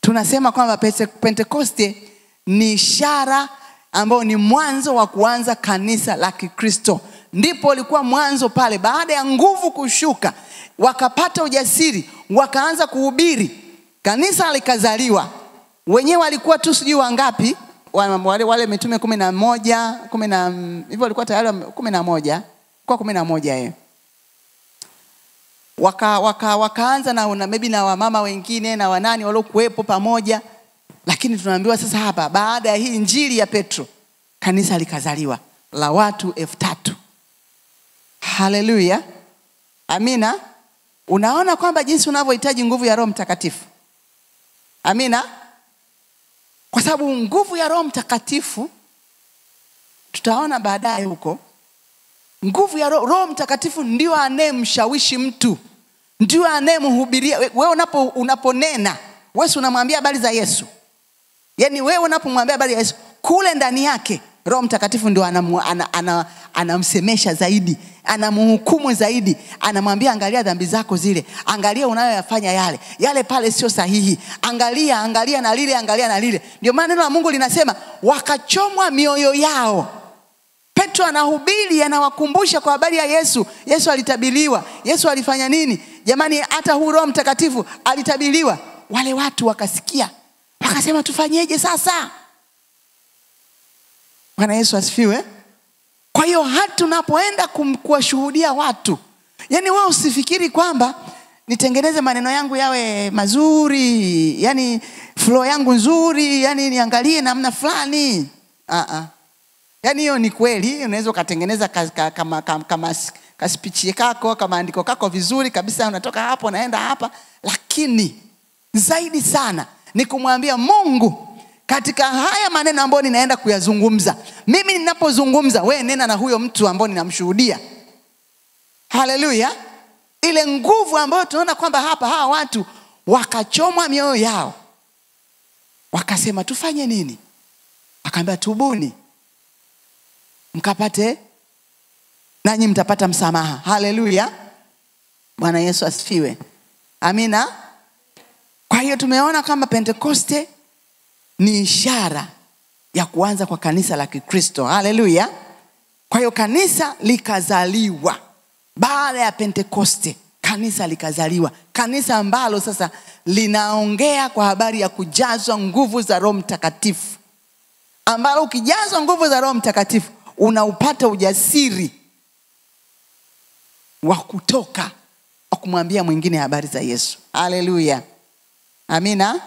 Tunasema kwamba Pentekoste ni ishara ambao ni mwanzo wa kuanza kanisa la Kikristo. Ndipo ulikuwa mwanzo pale, baada ya nguvu kushuka, wakapata ujasiri, wakaanza kuhubiri. Kanisa likazaliwa. Wenyewe walikuwa tu sijui wangapi, wale mitume 11, hivyo walikuwa tayari 11, kwa 11 wakaanza na maybe na wamama wengine na wanani waliokuepo pamoja. Lakini tunaambiwa sasa hapa, baada ya hii injili ya Petro, kanisa likazaliwa la watu 3,000. Haleluya. Amina. Unaona kwamba jinsi unavyohitaji nguvu ya Roho Mtakatifu. Amina. Kwa sababu nguvu ya Roho Mtakatifu tutaona baadaye huko. Nguvu ya Roho Mtakatifu ndio anemshawishi mtu, ndio anemhubiria. Wewe unaponena, wewe unamwambia habari za Yesu. Yaani wewe unapomwambia habari ya Yesu, kule ndani yake Roho Mtakatifu ndio anamsemesha zaidi, anamhukumu zaidi, anamwambia angalia dhambi zako zile, angalia unayoyafanya yale pale sio sahihi, angalia na lile, angalia na lile. Ndio maana neno la Mungu linasema wakachomwa mioyo yao. Petro anahubiri, anawakumbusha kwa habari ya Yesu. Yesu alitabiliwa, Yesu alifanya nini? Jamani, hata huu Roho Mtakatifu alitabiliwa. Wale watu wakasikia, wakasema tufanyeje sasa? Bwana Yesu asifiwe. Kwa hiyo hata tunapoenda kuwashuhudia watu, yani wewe usifikiri kwamba nitengeneze maneno yangu yawe mazuri, yani flow yangu nzuri, yani niangalie namna fulani. Yani hiyo ni kweli, unaweza kutengeneza kama speech yako, kama andiko kako vizuri kabisa, unatoka hapo naenda hapa, lakini zaidi sana ni kumwambia Mungu katika haya maneno ambayo ninaenda kuyazungumza. Mimi ninapozungumza, wewe nena na huyo mtu ambaye ninamshuhudia. Haleluya. Ile nguvu ambayo tunaona kwamba hapa hawa watu wakachomwa mioyo yao, wakasema tufanye nini? Akaambia tubuni mkapate, nanyi mtapata msamaha. Haleluya. Bwana Yesu asifiwe. Amina. Kwa hiyo tumeona kama Pentekoste ni ishara ya kuanza kwa kanisa la Kikristo. Haleluya. Kwa hiyo kanisa likazaliwa baada ya Pentekoste. Kanisa likazaliwa, kanisa ambalo sasa linaongea kwa habari ya kujazwa nguvu za Roho Mtakatifu, ambalo ukijazwa nguvu za Roho Mtakatifu unaupata ujasiri wa kutoka wa kumwambia mwingine habari za Yesu. Haleluya. Amina.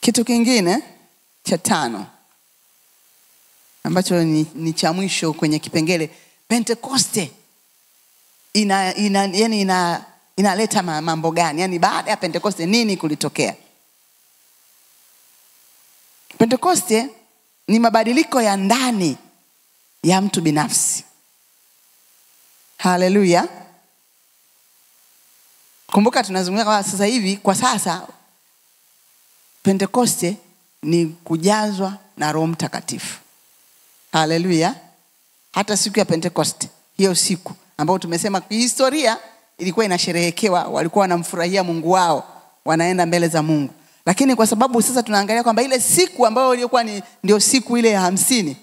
Kitu kingine cha 5 ambacho ni cha mwisho kwenye kipengele, Pentekoste inaleta mambo gani? Yani baada ya Pentekoste nini kulitokea? Pentekoste ni mabadiliko ya ndani ya mtu binafsi. Haleluya. Kumbuka tunazungumza kwa sasa hivi, kwa sasa Pentekoste ni kujazwa na Roho Mtakatifu. Haleluya. Hata siku ya Pentekoste, hiyo siku ambayo tumesema historia ilikuwa inasherehekewa, walikuwa wanamfurahia Mungu wao, wanaenda mbele za Mungu. Lakini kwa sababu sasa tunaangalia kwamba ile siku ambayo ilikuwa ndio siku ile ya 50,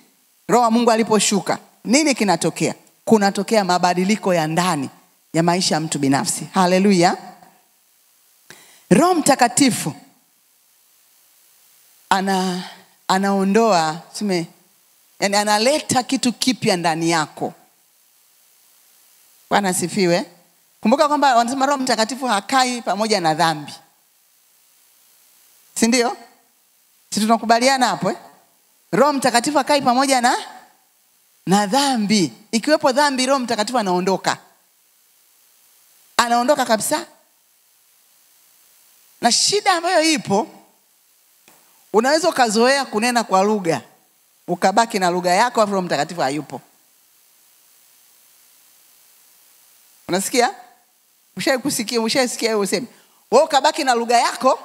Roho wa Mungu aliposhuka, nini kinatokea? Kunatokea mabadiliko ya ndani ya maisha ya mtu binafsi. Haleluya. Roho Mtakatifu anaondoa yani analeta kitu kipya ndani yako. Bwana asifiwe. Kumbuka kwamba wanasema Roho Mtakatifu hakai pamoja na dhambi. Si ndio? Si tunakubaliana hapo Roho Mtakatifu hakai pamoja na dhambi. Ikiwepo dhambi, Roho Mtakatifu anaondoka. Anaondoka kabisa. Na shida ambayo ipo, unaweza ukazoea kunena kwa lugha, ukabaki na lugha yako, Roho Mtakatifu hayupo. Unasikia? Ushasikia wewe useme. Wewe ukabaki na lugha yako,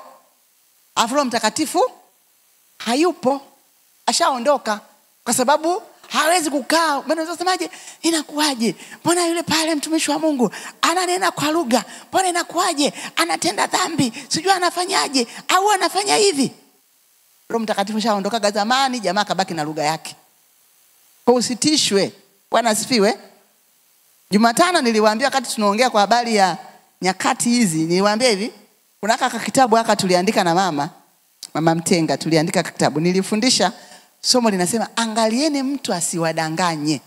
Roho Mtakatifu hayupo. Ashaondoka. Kwa sababu hawezi kukaa. Mbona unasemaje? Inakuaje? Mbona yule pale mtumishi wa Mungu ananena kwa lugha? Mbona inakuaje? Anatenda dhambi. Sijui anafanyaje au anafanya hivi. Roho Mtakatifu ashaondoka zamani, jamaa kabaki na lugha yake. Kwa usitishwe. Bwana asifiwe. Jumatano niliwaambia wakati tunaongea kwa habari ya nyakati hizi, niliwaambia hivi, kuna kitabu haka tuliandika na mama Mtenga, tuliandika kitabu. Nilifundisha somo linasema angalieni mtu asiwadanganye.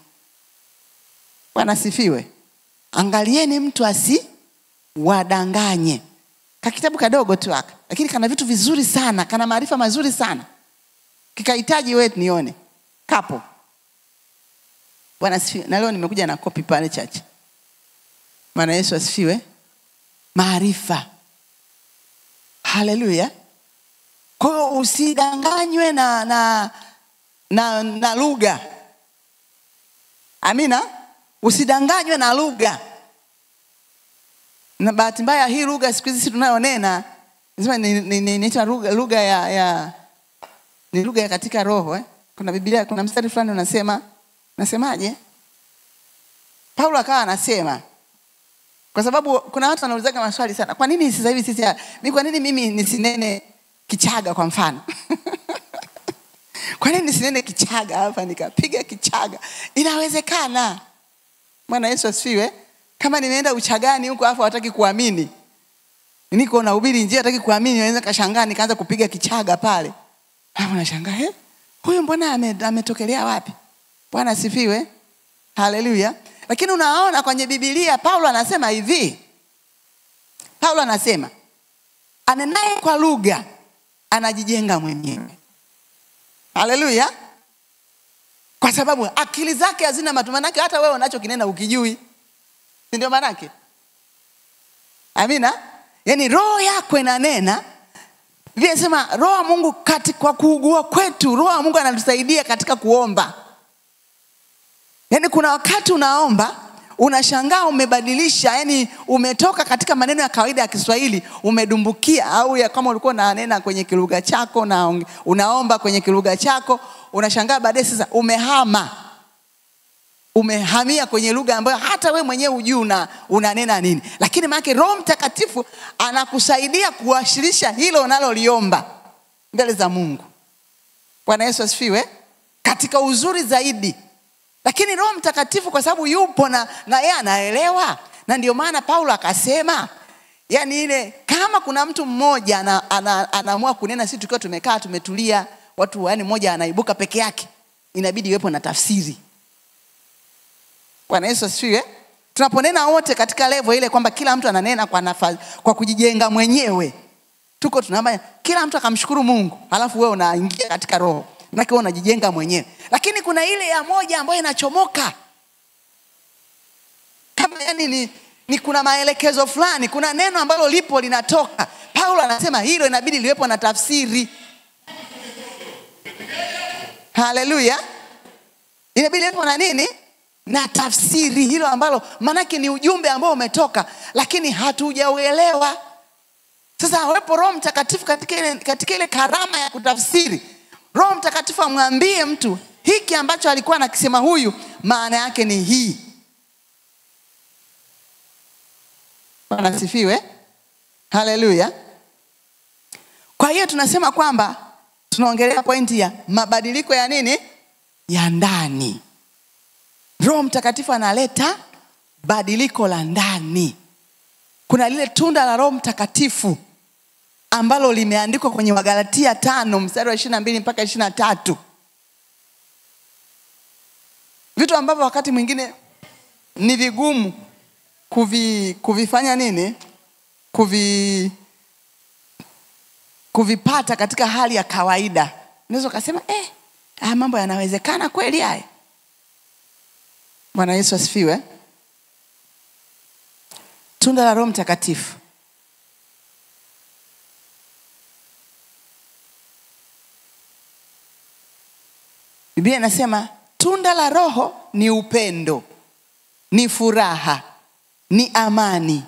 Bwana asifiwe. Angalieni mtu asiwadanganye. Kitabu kadogo tu haka, lakini kana vitu vizuri sana, kana maarifa mazuri sana. Kikahitaji wewe nione. Kapo. Bwana asifiwe. Na leo nimekuja na copy pale chache. Maana Yesu asifiwe. Maarifa. Haleluya. Kwa hiyo usidanganywe na lugha. Amina. Usidanganywe na lugha. Na bahati mbaya hii lugha siku hizi tunayonena, nasema ni lugha ya ni lugha ya katika roho Kuna Biblia, kuna mstari fulani unasemaje? Paulo akawa anasema, kwa sababu kuna watu wanaulizaga maswali sana. Kwa nini sasa hivi kwa nini mimi nisinene Kichaga kwa mfano? Kwa nini nisinene Kichaga hapa nikapiga Kichaga? Inawezekana. Bwana Yesu asifiwe. Kama nimeenda Uchagani huko afa hataki kuamini, niko nahubiri njia hataki kuamini, anaweza kashangaa nikaanza kupiga Kichaga pale. Hapo nashangaa, huyu mbona ametokelea wapi? Bwana asifiwe. Haleluya. Lakini unaona kwenye Biblia Paulo anasema hivi. Paulo anasema anenaye kwa lugha anajijenga mwenyewe. Haleluya. Kwa sababu akili zake hazina matumaini, hata wewe unachokinena ukijui. Si ndio maana yake? Amina. Yaani roho yako inanena. Biblia inasema roho wa Mungu kwa kuugua kwetu, roho wa Mungu anatusaidia katika kuomba. Yaani kuna wakati unaomba, unashangaa umebadilisha, yani umetoka katika maneno ya kawaida ya Kiswahili, umedumbukia au kama ulikuwa unanena kwenye kilugha chako na unaomba kwenye kilugha chako, unashangaa baadaye sasa umehamia kwenye lugha ambayo hata we mwenyewe hujui unanena nini. Lakini maana Roho Mtakatifu anakusaidia kuwashirisha hilo unaloliomba mbele za Mungu. Bwana Yesu asifiwe. Katika uzuri zaidi. Lakini Roho Mtakatifu kwa sababu yupo na yeye anaelewa, na ndio maana Paulo akasema Yani ile kama kuna mtu mmoja anaamua kunena, sisi tukiwa tumekaa tumetulia, watu yani mmoja anaibuka peke yake, inabidi iwepo na tafsiri. Bwana Yesu asifiwe. Tunaponena wote katika level ile kwamba kila mtu ananena kwa nafasi, kwa kujijenga mwenyewe, tuko tunaomba kila mtu akamshukuru Mungu, alafu wewe unaingia katika roho, maana wewe unajijenga mwenyewe. Lakini kuna ile ya moja ambayo inachomoka, kama yani ni kuna maelekezo fulani, kuna neno ambalo lipo linatoka. Paulo anasema hilo inabidi liwepo na tafsiri. Haleluya. Inabidi liwepo na nini? Na tafsiri, hilo ambalo manake ni ujumbe ambao umetoka lakini hatujauelewa. Sasa wepo Roho Mtakatifu katika ile karama ya kutafsiri. Roho Mtakatifu amwambie mtu hiki ambacho alikuwa anakisema huyu maana yake ni hii. Bwana sifiwe. Haleluya. Kwa hiyo tunasema kwamba tunaongelea pointi ya mabadiliko ya nini? Ya ndani. Roho Mtakatifu analeta badiliko la ndani. Kuna lile tunda la Roho Mtakatifu ambalo limeandikwa kwenye Wagalatia 5 mstari wa 22 mpaka 23. Vitu ambavyo wakati mwingine ni vigumu kuvifanya nini? Kuvipata katika hali ya kawaida. Unaweza kusema haya mambo yanawezekana kweli haya? Bwana Yesu asifiwe. Tunda la Roho Mtakatifu. Biblia inasema tunda la Roho ni upendo, ni furaha, ni amani,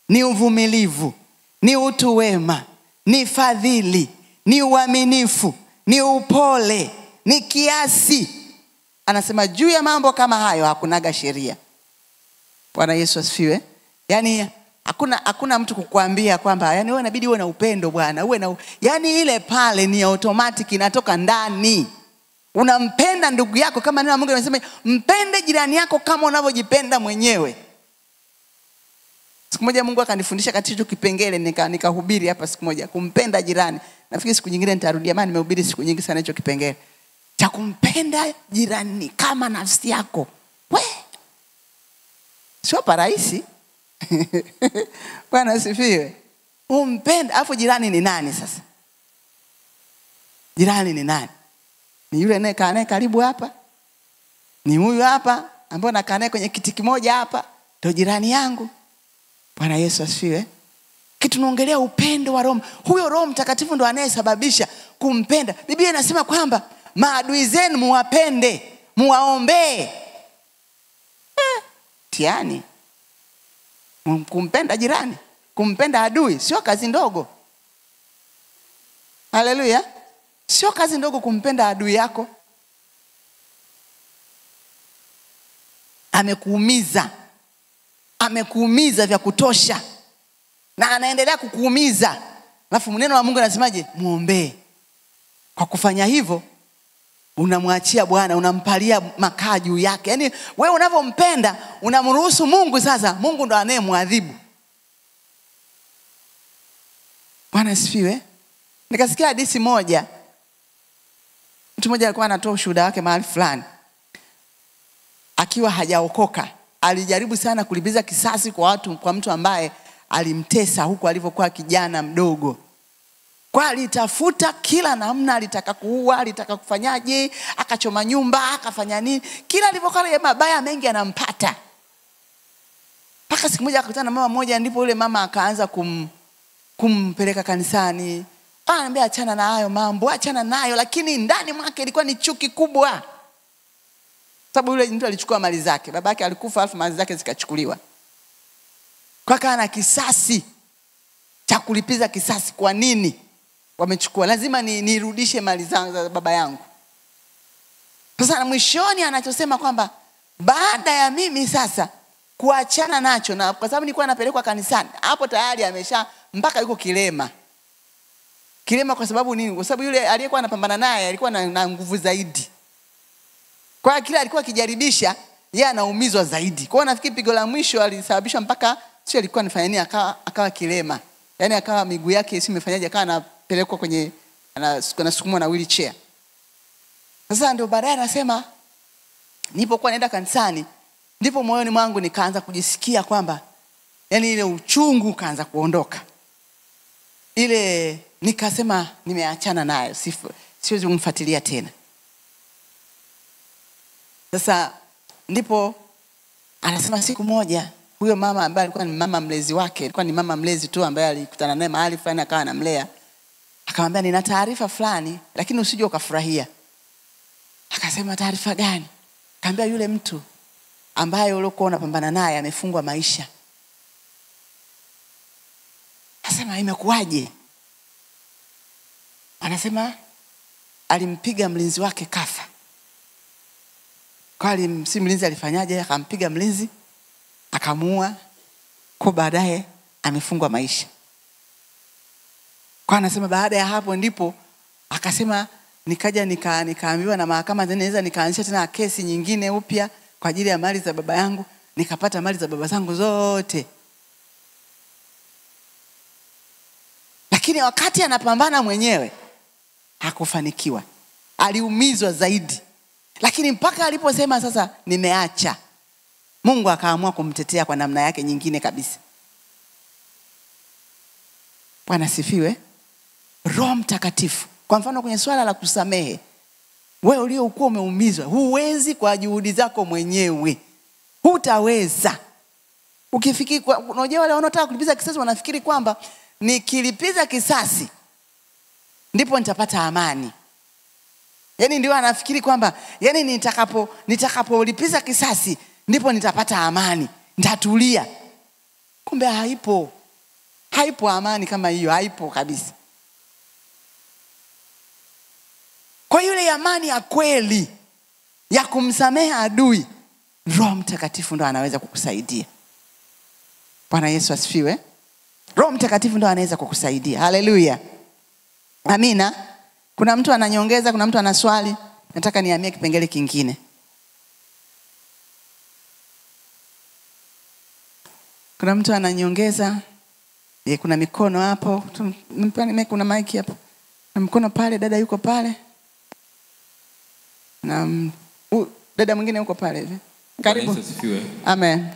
ni uvumilivu, ni utu wema, ni fadhili, ni uaminifu, ni upole, ni kiasi. Anasema juu ya mambo kama hayo hakunaga sheria. Bwana Yesu asifiwe. Yani hakuna mtu kukuambia kwamba yani wewe inabidi uwe na upendo bwana, uwe na yani ile pale ni automatic, inatoka ndani. Unampenda ndugu yako kama neno la Mungu linasema mpende jirani yako kama unavyojipenda mwenyewe. Siku moja Mungu akanifundisha katika hicho kipengele, nikahubiri hapa siku moja kumpenda jirani. Nafikiri siku nyingine nitarudia, maana nimehubiri siku nyingi sana hicho kipengele cha kumpenda jirani kama nafsi yako. Sio rahisi. Bwana asifiwe. Umpenda, afu jirani ni nani sasa? Jirani ni nani? Ni yule anayekaa naye karibu hapa? Ni huyu hapa ambaye nakaa naye kwenye kiti kimoja hapa? Ndio jirani yangu. Bwana Yesu asifiwe. Kitu tunaongelea upendo wa Roho. Huyo Roho Mtakatifu ndo anayesababisha kumpenda. Biblia inasema kwamba maadui zenu muwapende, muwaombee. Tiani. Kumpenda jirani, kumpenda adui sio kazi ndogo. Haleluya. Sio kazi ndogo kumpenda adui yako. Amekuumiza vya kutosha na anaendelea kukuumiza. Alafu neno la Mungu linasemaje? Muombee. Kwa kufanya hivyo unamwachia Bwana, unampalia makaa juu yake. Yaani wewe unavyompenda unamruhusu Mungu, sasa Mungu ndo anayemwadhibu. Bwana asifiwe. Nikasikia hadithi moja. Mtu mmoja alikuwa anatoa ushuhuda wake mahali fulani. Akiwa hajaokoka, alijaribu sana kulipiza kisasi kwa mtu ambaye alimtesa huko alivyokuwa kijana mdogo. Kwa alitafuta kila namna, alitaka kuua, alitaka kufanyaje, akachoma nyumba, akafanya nini. Kila alivyokuwa ile mabaya mengi anampata. Paka siku moja akakutana na mama moja, ndipo yule mama akaanza kumpeleka kanisani. Anambia achana na hayo mambo, achana nayo, lakini ndani mwake ilikuwa ni chuki kubwa. Sababu yule mtu alichukua mali zake, babake alikufa alafu mali zake zikachukuliwa. Kwa kana kisasi cha kulipiza kisasi. Kwa nini wamechukua? Lazima nirudishe mali zangu za baba yangu. Sasa mwishoni anachosema kwamba baada ya mimi sasa kuachana nacho, na kwa sababu nilikuwa napelekwa kanisani, hapo tayari amesha mpaka yuko kilema. Kilema kwa sababu nini? Kwa sababu yule aliyekuwa anapambana naye alikuwa na nguvu zaidi. Kwa kila alikuwa akijaribisha, yeye anaumizwa zaidi. Kwa hiyo nafikiri pigo la mwisho alisababisha mpaka sio alikuwa anafanya nini, akawa kilema. Yaani akawa miguu yake si imefanyaje, akawa anapelekwa kwenye anasukumwa na wheelchair. Sasa ndio baadaye anasema nilipokuwa naenda kanisani ndipo moyoni mwangu nikaanza kujisikia kwamba yani ile uchungu kaanza kuondoka. Ile nikasema nimeachana nayo, siwezi kumfuatilia tena. Sasa ndipo anasema siku moja huyo mama ambaye alikuwa ni mama mlezi wake, alikuwa ni mama mlezi tu ambaye alikutana naye mahali fulani akawa anamlea, akamwambia nina taarifa fulani lakini usije ukafurahia. Akasema taarifa gani? Akamwambia yule mtu ambaye uliokuwa unapambana naye amefungwa maisha. Akasema imekuwaje? Anasema alimpiga mlinzi wake kafa. Kwa si mlinzi alifanyaje, akampiga mlinzi akamuua, kwa baadaye amefungwa maisha. Kwa anasema baada ya hapo ndipo akasema nikaja nikaambiwa na mahakama zinaweza nikaanzisha tena kesi nyingine upya kwa ajili ya mali za baba yangu, nikapata mali za baba zangu zote. Lakini wakati anapambana mwenyewe hakufanikiwa, aliumizwa zaidi. Lakini mpaka aliposema sasa nimeacha, Mungu akaamua kumtetea kwa namna yake nyingine kabisa. Bwana sifiwe. Roho Mtakatifu, kwa mfano kwenye swala la kusamehe, wewe uliokuwa umeumizwa, huwezi kwa juhudi zako mwenyewe, hutaweza. Ukifikiri unajua wale wanaotaka kulipiza kisasi wanafikiri kwamba nikilipiza kisasi ndipo nitapata amani. Yaani ndio anafikiri kwamba yani nitakapolipiza kisasi ndipo nitapata amani, nitatulia. Kumbe haipo amani kama hiyo, haipo kabisa. Kwa yule amani ya kweli ya kumsamehe adui, Roho Mtakatifu ndo anaweza kukusaidia. Bwana Yesu asifiwe. Roho Mtakatifu ndo anaweza kukusaidia. Haleluya. Amina. Kuna mtu ananyongeza, kuna mtu ana swali? Nataka nihamie kipengele kingine. Kuna mtu ananyongeza? Kuna mikono hapo. Kuna mic hapo. Na mkono pale, dada yuko pale. Na dada mwingine yuko pale hivi. Karibu. Amen.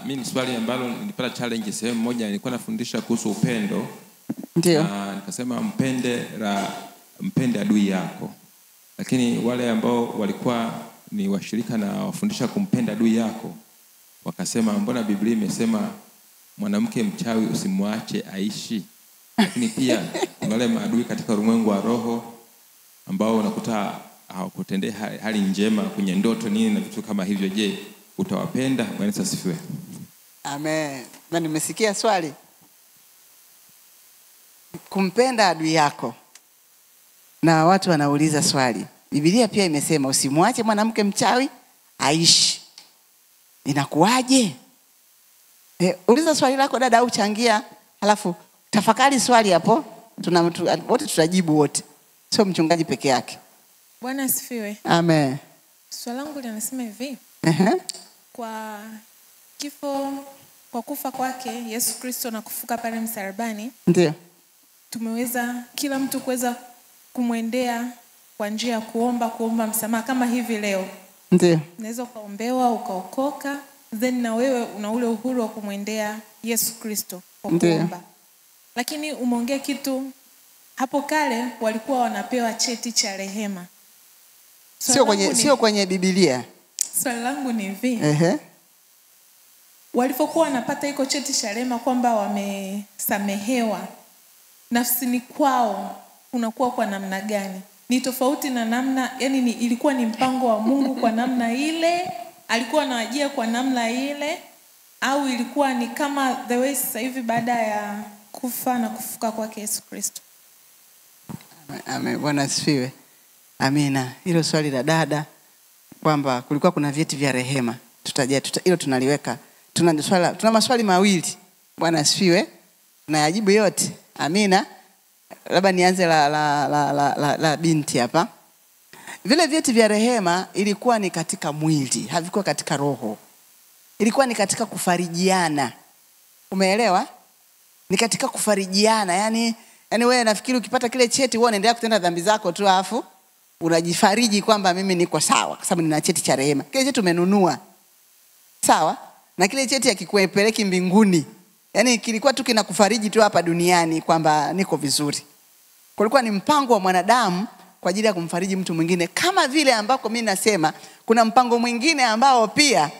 Mimi swali ambalo nilipata challenge sehemu moja, nilikuwa nafundisha kuhusu upendo. Ndio. Nikasema mpende adui yako. Lakini wale ambao walikuwa ni washirika na wafundisha kumpenda adui yako wakasema mbona Biblia imesema mwanamke mchawi usimwache aishi? Lakini pia kuna wale maadui katika ulimwengu wa roho ambao unakuta hawakutendea hali njema kwenye ndoto nini na vitu kama hivyo. Je, utawapenda? Bwana asifiwe. Amen. Na nimesikia swali. Kumpenda adui yako. Na watu wanauliza swali. Biblia pia imesema usimwache mwanamke mchawi aishi. Inakuwaje? Uliza swali lako dada au changia, halafu tafakari swali hapo. Wote tutajibu wote. Sio mchungaji peke yake. Bwana asifiwe. Amen. Swali langu linasema hivi. Kwa kufa kwake Yesu Kristo na kufuka pale msalabani, ndio tumeweza kila mtu kuweza kumwendea kwa njia ya kuomba msamaha kama hivi leo. Ndio. Unaweza kuombewa ukaokoka, then na wewe una ule uhuru wa kumwendea Yesu Kristo kwa kuomba. Lakini umeongea kitu hapo kale walikuwa wanapewa cheti cha rehema. Sio kwenye Biblia. Swali langu ni hivi. Walipokuwa wanapata iko cheti cha rehema kwamba wamesamehewa, nafsini kwao unakuwa kwa namna gani? Ni tofauti na namna, yani ilikuwa ni mpango wa Mungu kwa namna ile, alikuwa anawajia kwa namna ile, au ilikuwa ni kama the way sasa hivi baada ya kufa na kufuka kwake Yesu Kristo? Amen. Bwana asifiwe. Amina. Hilo swali la dada kwamba kulikuwa kuna vyeti vya rehema. Hilo tunaliweka. Tuna maswali mawili. Bwana asifiwe. Tunayajibu yote. Amina. Labda nianze la binti hapa. Vile vyeti vya rehema ilikuwa ni katika mwili, havikuwa katika roho. Ilikuwa ni katika kufarijiana. Umeelewa? Ni katika kufarijiana. Yani wewe nafikiri ukipata kile cheti wewe unaendelea kutenda dhambi zako tu alafu unajifariji kwamba mimi niko sawa kwa sababu nina cheti cha rehema. Kile cheti umenunua. Sawa? Na kile cheti hakikuepeleki mbinguni. Yani kilikuwa tu kinakufariji tu hapa duniani kwamba niko vizuri. Kulikuwa ni mpango wa mwanadamu kwa ajili ya kumfariji mtu mwingine, kama vile ambako mimi nasema kuna mpango mwingine ambao pia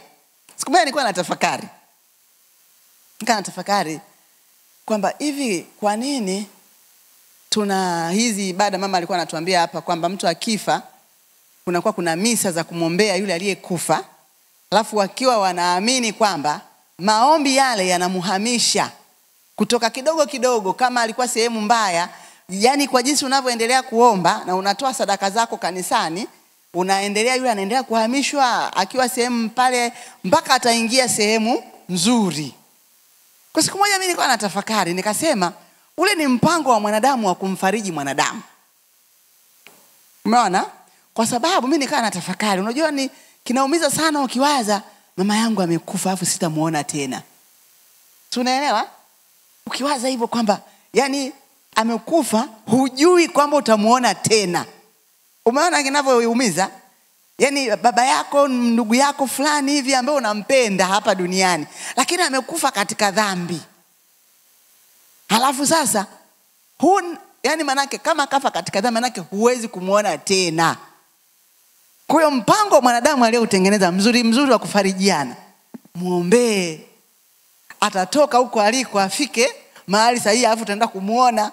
siku moja nilikuwa natafakari kwamba hivi kwa nini tuna hizi ibada. Mama alikuwa anatuambia hapa kwamba mtu akifa kuna misa za kumwombea yule aliyekufa, alafu wakiwa wanaamini kwamba maombi yale yanamuhamisha kutoka kidogo kidogo, kama alikuwa sehemu mbaya, yani kwa jinsi unavyoendelea kuomba na unatoa sadaka zako kanisani, yule anaendelea kuhamishwa akiwa sehemu pale mpaka ataingia sehemu nzuri. Kwa siku moja mimi nilikuwa natafakari nikasema ule ni mpango wa mwanadamu wa kumfariji mwanadamu. Umeona? Kwa sababu mimi nikawa natafakari, unajua ni kinaumiza sana ukiwaza mama yangu amekufa afu sitamuona tena. Tunaelewa? Ukiwaza hivyo kwamba yani amekufa hujui kwamba utamuona tena. Umeona kinavyoumiza? Yani baba yako, ndugu yako fulani hivi ambaye unampenda hapa duniani, lakini amekufa katika dhambi. Halafu sasa yani manake kama kafa katika dhambi manake huwezi kumuona tena. Kwa hiyo mpango wa mwanadamu aliyoutengeneza mzuri wa kufarijiana. Muombee. Atatoka huko aliko afike mahali sahihi alafu utaenda kumuona.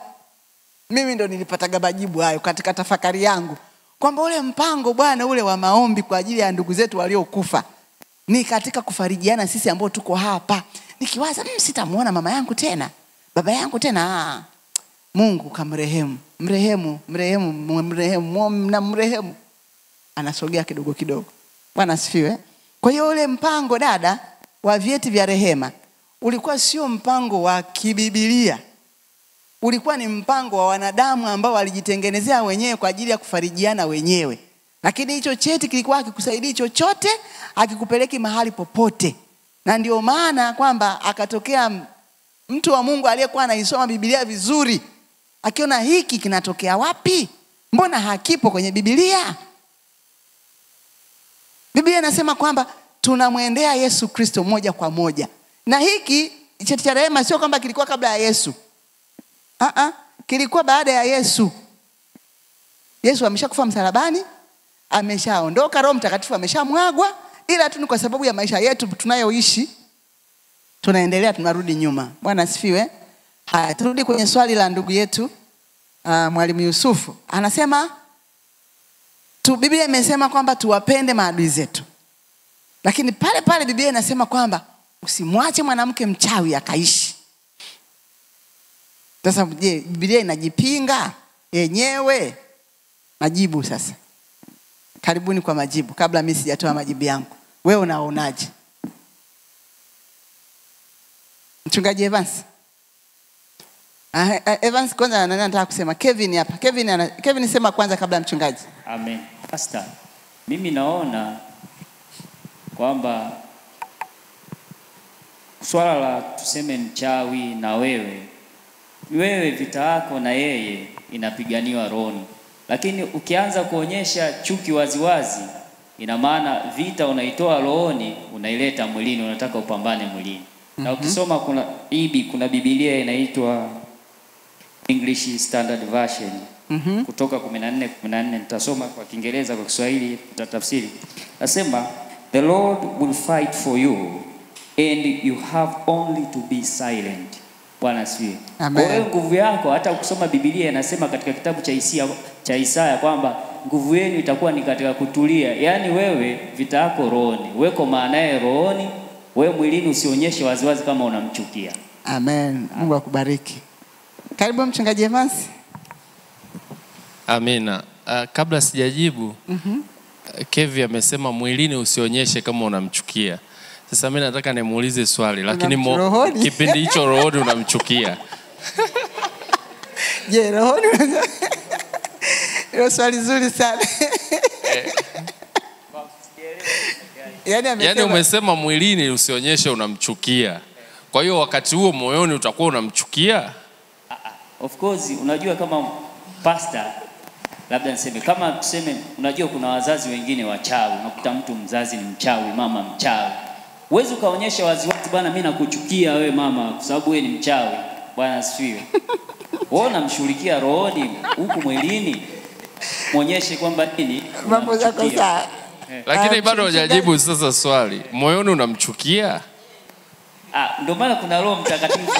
Mimi ndo nilipata majibu hayo katika tafakari yangu. Kwamba ule mpango Bwana ule wa maombi kwa ajili ya ndugu zetu waliokufa ni katika kufarijiana sisi ambao tuko hapa. Nikiwaza sitamuona mama yangu tena, baba yangu tena, Mungu kamrehemu, mrehemu. Anasogea kidogo kidogo. Bwana asifiwe. Kwa hiyo ule mpango dada wa vyeti vya rehema ulikuwa sio mpango wa kibibilia. Ulikuwa ni mpango wa wanadamu ambao walijitengenezea wenyewe kwa ajili ya kufarijiana wenyewe. Lakini hicho cheti kilikuwa hakikusaidii chochote, hakikupeleki mahali popote. Na ndio maana kwamba akatokea mtu wa Mungu aliyekuwa anaisoma Biblia vizuri, akiona hiki kinatokea wapi? Mbona hakipo kwenye Biblia? Biblia inasema kwamba tunamwendea Yesu Kristo moja kwa moja. Na hiki cheti cha rehema sio kwamba kilikuwa kabla ya Yesu. Kilikuwa baada ya Yesu. Yesu ameshakufa msalabani, ameshaondoka, Roho Mtakatifu ameshamwagwa, ila tu ni kwa sababu ya maisha yetu tunayoishi tunaendelea tunarudi nyuma. Bwana asifiwe. Haya, turudi kwenye swali la ndugu yetu Mwalimu Yusufu. Anasema Biblia imesema kwamba tuwapende maadui zetu. Lakini pale Biblia inasema kwamba usimwache mwanamke mchawi akaishi. Sasa je, Biblia inajipinga yenyewe? Majibu sasa. Karibuni kwa majibu kabla mimi sijatoa majibu yangu. Wewe unaonaje? Mchungaji Evans. Evans kwanza nataka kusema. Kevin hapa. Kevin sema kwanza kabla mchungaji. Amen. Pastor, mimi naona kwamba swala la tuseme mchawi na wewe vita yako na yeye inapiganiwa rohoni. Lakini ukianza kuonyesha chuki waziwazi, ina maana vita unaitoa rohoni unaileta mwilini, unataka upambane mwilini. Na ukisoma kuna Biblia inaitwa English Standard Version kutoka 14:14, nitasoma kwa Kiingereza, kwa Kiswahili tutatafsiri. Nasema the Lord will fight for you and you have only to be silent. Bwana asifiwe. Kwa hiyo nguvu yako, hata ukisoma Biblia inasema katika kitabu cha Isaya kwamba nguvu yenu itakuwa ni katika kutulia. Yaani wewe vita yako rohoni, weko maanaye rohoni, wewe mwilini usionyeshe waziwazi kama unamchukia. Amen. Mungu akubariki. Karibu mchungaji Evans. Amina. Kabla sijajibu, Kevi amesema mwilini usionyeshe kama unamchukia. Sasa mimi nataka nimuulize swali, lakini kipindi hicho rohoni unamchukia. Je, rohoni? Hilo swali zuri sana. Yaani umesema mwilini usionyeshe unamchukia. Kwa hiyo wakati huo moyoni utakuwa unamchukia? Of course, unajua kama pastor, labda niseme kama tuseme, unajua kuna wazazi wengine wachawi. Unakuta mtu mzazi ni mchawi, mama mchawi. Huwezi ukaonyesha waziwazi, bwana mimi nakuchukia wewe mama kwa sababu wewe ni mchawi. Bwana asifiwe. Wewe unamshughulikia rohoni, huku mwilini muonyeshe kwamba nini mambo yako sawa. Lakini bado hujajibu sasa swali. Moyoni unamchukia? Ndio maana kuna Roho Mtakatifu.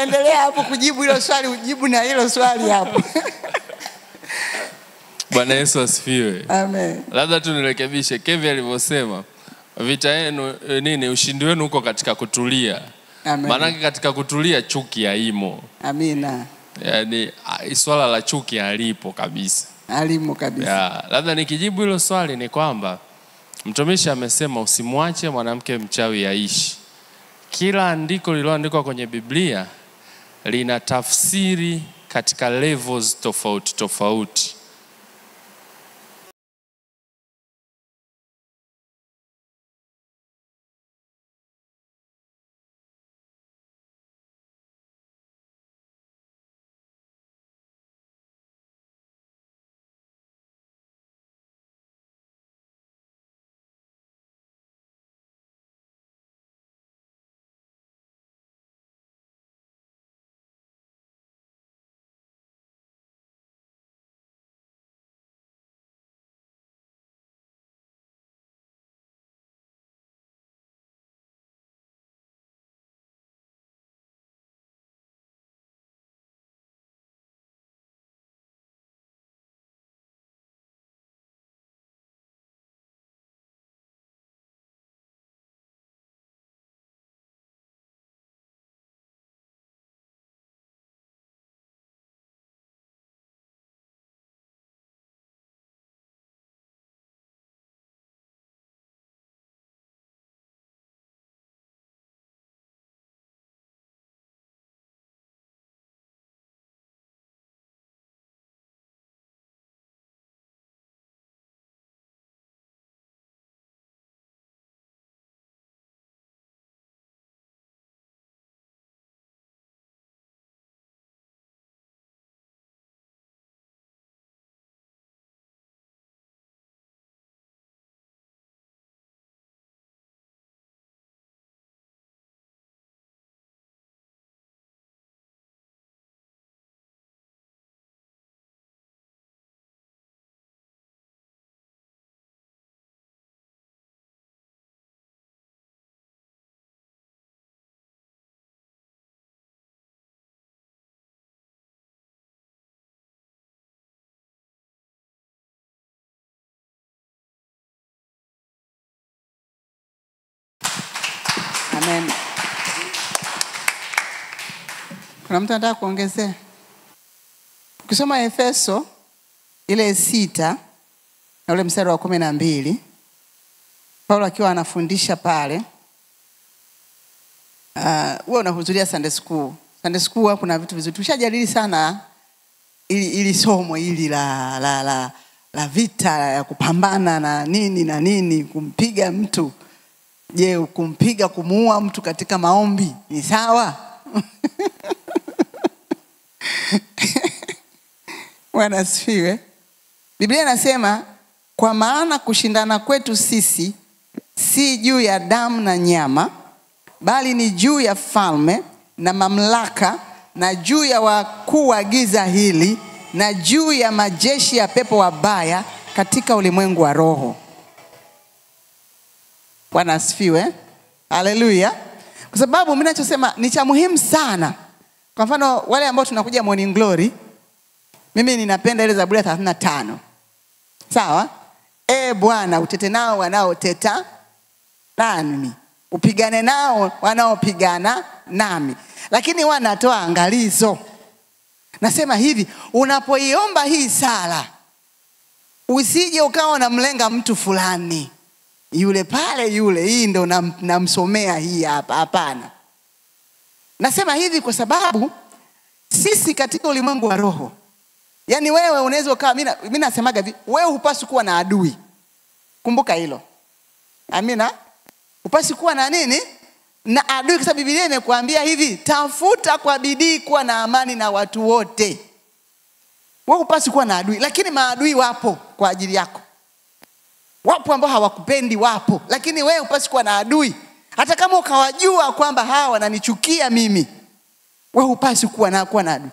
Endelea hapo kujibu hilo swali, ujibu na hilo swali hapo. Bwana Yesu asifiwe. Amen. Labda tu nirekebishe Kevin alivyosema, vita yenu nini, ushindi wenu uko katika kutulia. Amen. Maana katika kutulia chuki haimo. Amina. Yaani swala la chuki halipo kabisa. Halimo kabisa. Labda nikijibu hilo swali ni kwamba mtumishi amesema usimwache mwanamke mchawi aishi. Kila andiko lililoandikwa kwenye Biblia lina tafsiri katika levels tofauti tofauti. Amen. Kuna mtu anataka kuongezea? Ukisoma Efeso ile 6 na ule mstari wa 12, Paulo akiwa anafundisha pale, wewe unahudhuria Sunday school. Sunday school kuna vitu vizuri. Tushajadili sana ili somo hili la vita ya kupambana na nini, kumpiga mtu. Je, kumpiga, kumuua mtu katika maombi ni sawa? Bwana asifiwe. Biblia inasema kwa maana kushindana kwetu sisi si juu ya damu na nyama, bali ni juu ya falme na mamlaka na juu ya wakuu wa giza hili na juu ya majeshi ya pepo wabaya katika ulimwengu wa roho. Bwana asifiwe. Haleluya. Kwa sababu mimi ninachosema ni cha muhimu sana. Kwa mfano wale ambao tunakuja Morning Glory, mimi ninapenda ile Zaburi 35. Sawa? Bwana utete nao wanaoteta nami, upigane nao wanaopigana nami. Lakini wanatoa angalizo. Nasema hivi, unapoiomba hii sala usije ukawa unamlenga mtu fulani, yule pale yule, hii ndo namsomea hii hapa. Hapana. Nasema hivi kwa sababu sisi katika ulimwengu wa roho, yani wewe unaweza ukawa, mimi nasemaga hivi, wewe hupaswi kuwa na adui. Kumbuka hilo. Amina. Upasi kuwa na nini? Na adui, kwa sababu Biblia imekuambia hivi, tafuta kwa bidii kuwa na amani na watu wote. Wewe upasi kuwa na adui, lakini maadui wapo kwa ajili yako. Wapo ambao hawakupendi, wapo. Lakini wewe upasi kuwa na adui. Hata kama ukawajua kwamba hawa wananichukia mimi, wewe upasi kuwa na adui.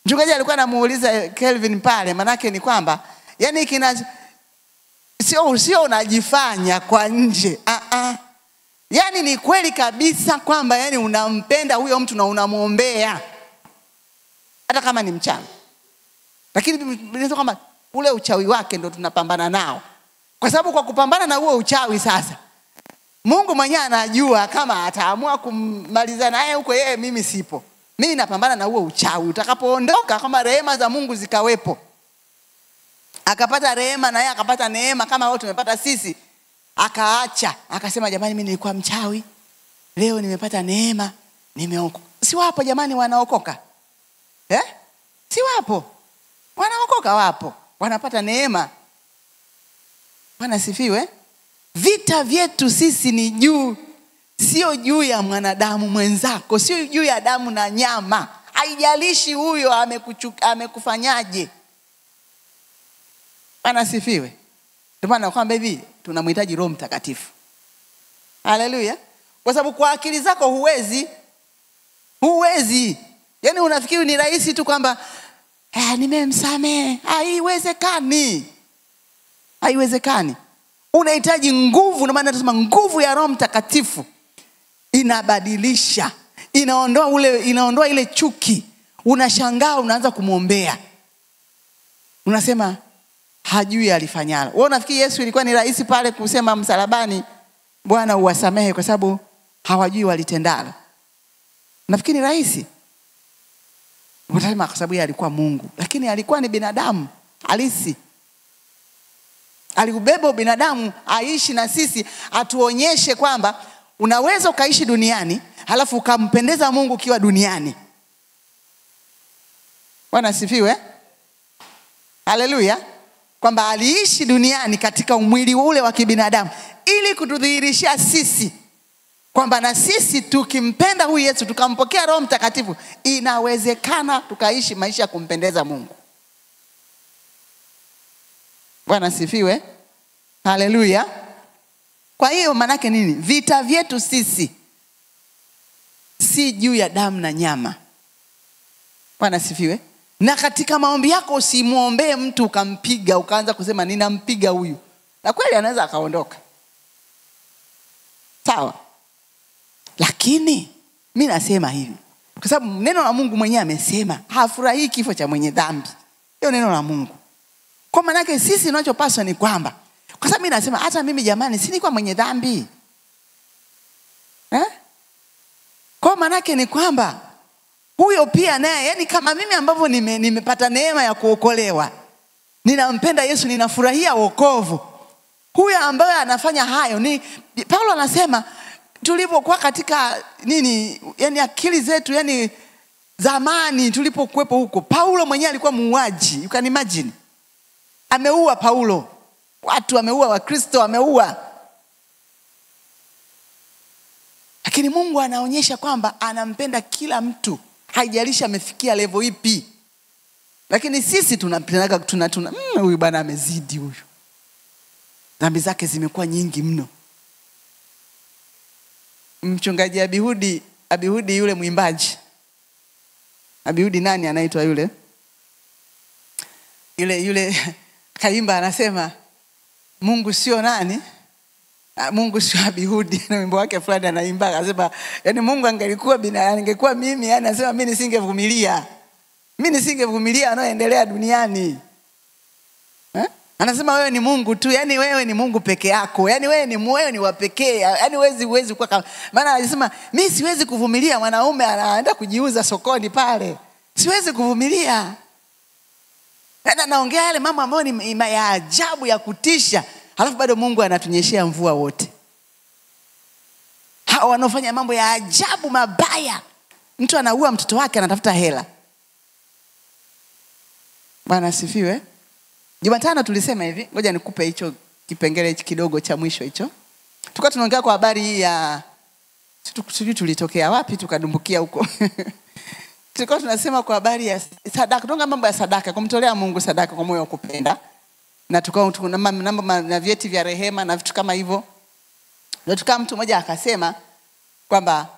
Mchungaji alikuwa anamuuliza Kelvin pale, manake ni kwamba yani sio unajifanya kwa nje. Yani ni kweli kabisa kwamba yani unampenda huyo mtu na unamuombea hata kama ni mchawi. Lakini binaweza kwamba ule uchawi wake ndio tunapambana nao. Kwa sababu kwa kupambana na huo uchawi sasa, Mungu mwenyewe anajua kama ataamua kumaliza naye huko, yeye mimi sipo. Mimi napambana na huo uchawi. Utakapoondoka, kama rehema za Mungu zikawepo, akapata rehema na yeye akapata neema kama wote tumepata sisi, akaacha, akasema jamani mimi nilikuwa mchawi, leo nimepata neema, nimeokoka. Si wapo jamani wanaokoka? Si wapo? Wanaokoka wapo, wanapata neema. Bwana sifiwe. Vita vyetu sisi ni juu, sio juu ya mwanadamu mwenzako, sio juu ya damu na nyama. Haijalishi huyo amekufanyaje. Bwana sifiwe. Ndio maana kwamba hivi tunamhitaji Roho Mtakatifu. Haleluya. Kwa sababu kwa akili zako huwezi. Yaani unafikiri ni rahisi tu kwamba nimemsamehe. Haiwezekani. Unahitaji nguvu. Ndio maana tunasema nguvu ya Roho Mtakatifu inabadilisha, inaondoa ile chuki. Unashangaa, unaanza kumuombea, unasema hajui alifanyalo. Wewe unafikiri Yesu ilikuwa ni rahisi pale kusema msalabani, Bwana uwasamehe kwa sababu hawajui walitendalo? Nafikiri ni rahisi? Unasema kwa sababu yeye alikuwa Mungu, lakini alikuwa ni binadamu halisi. Alikubeba binadamu aishi na sisi, atuonyeshe kwamba unaweza ukaishi duniani halafu ukampendeza Mungu ukiwa duniani. Bwana sifiwe. Haleluya. Kwamba aliishi duniani katika umwili ule wa kibinadamu ili kutudhihirishia sisi kwamba na sisi tukimpenda huyu Yesu, tukampokea Roho Mtakatifu, inawezekana tukaishi maisha ya kumpendeza Mungu. Bwana sifiwe. Haleluya. Kwa hiyo manake nini? Vita vyetu sisi si juu ya damu na nyama. Bwana sifiwe. Na katika maombi yako usimuombee mtu ukampiga, ukaanza kusema ninampiga huyu. Na kweli anaweza akaondoka. Sawa. Lakini mimi nasema hivi, kwa sababu neno la Mungu mwenyewe amesema hafurahii kifo cha mwenye dhambi. Hiyo neno la Mungu. Kwa maana yake sisi tunachopaswa ni kwamba, kwa sababu mimi nasema hata mimi jamani si nilikuwa mwenye dhambi. Kwa maana yake ni kwamba huyo pia naye, yani kama mimi ambavyo nimepata neema ya kuokolewa, ninampenda Yesu, ninafurahia wokovu, huyo ambaye anafanya hayo ni Paulo anasema tulipokuwa katika yani akili zetu, yani zamani tulipokuepo huko. Paulo mwenyewe alikuwa muuaji, you can imagine. Ameua Paulo, watu ameua, Wakristo ameua. Lakini Mungu anaonyesha kwamba anampenda kila mtu, haijalishi amefikia level ipi. Lakini sisi tunapendaga huyu bwana amezidi huyu, dhambi zake zimekuwa nyingi mno. Mchungaji Abihudi yule mwimbaji, Abihudi nani anaitwa yule kaimba, anasema Mungu sio nani? Mungu sio Abihudi. Na wimbo wake fulani anaimba anasema yani Mungu angekuwa mimi, yani anasema mimi nisingevumilia anaoendelea duniani. Anasema wewe ni Mungu tu, yani wewe ni Mungu peke yako, yani wewe ni wa pekee, yani huwezi kuwa kama. Maana anasema mimi siwezi kuvumilia mwanaume anaenda kujiuza sokoni pale, siwezi kuvumilia. Yani anaongea yale mambo ambayo ni ya ajabu ya kutisha, halafu bado Mungu anatunyeshea mvua wote. Hao wanaofanya mambo ya ajabu mabaya, mtu anaua mtoto wake anatafuta hela. Bwana asifiwe. Jumatano tulisema hivi, ngoja nikupe hicho kipengele kidogo cha mwisho hicho. Tulikuwa tunaongea kwa habari hii ya sisi tulitokea wapi tukadumbukia huko. Tulikuwa tunasema kwa habari ya sadaka, tunga mambo ya sadaka, kumtolea Mungu sadaka kwa moyo wa kupenda. Na tukao na vyeti vya rehema na vitu kama hivyo. Ndio tukaa mtu mmoja akasema kwamba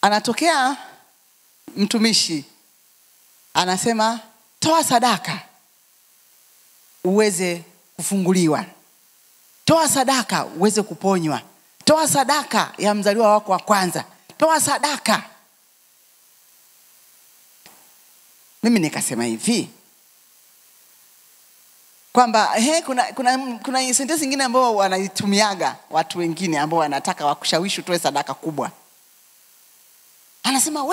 anatokea mtumishi anasema toa sadaka uweze kufunguliwa, toa sadaka uweze kuponywa, toa sadaka ya mzaliwa wako wa kwanza, toa sadaka. Mimi nikasema hivi kwamba kuna sentensi nyingine ambao wanaitumiaga watu wengine ambao wanataka wakushawishi utoe sadaka kubwa. Anasema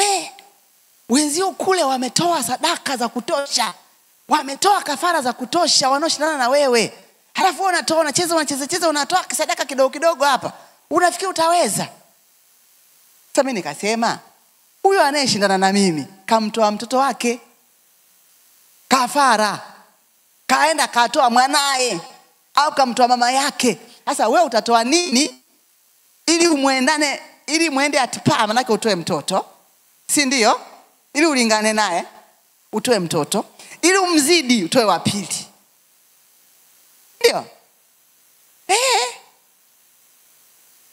wenzio kule wametoa sadaka za kutosha, wametoa kafara za kutosha, wanaoshindana na wewe. Halafu wewe unatoa, unacheza unatoa sadaka kidogo kidogo hapa. Unafikiri utaweza? Sasa mimi nikasema huyo anayeshindana na mimi kamtoa mtoto wake kafara, kaenda katoa mwanae, au kamtoa mama yake. Sasa wewe utatoa nini ili muende atipa, manake utoe mtoto, si ndio? Ili ulingane naye utoe mtoto, ili umzidi utoe wa pili, ndio?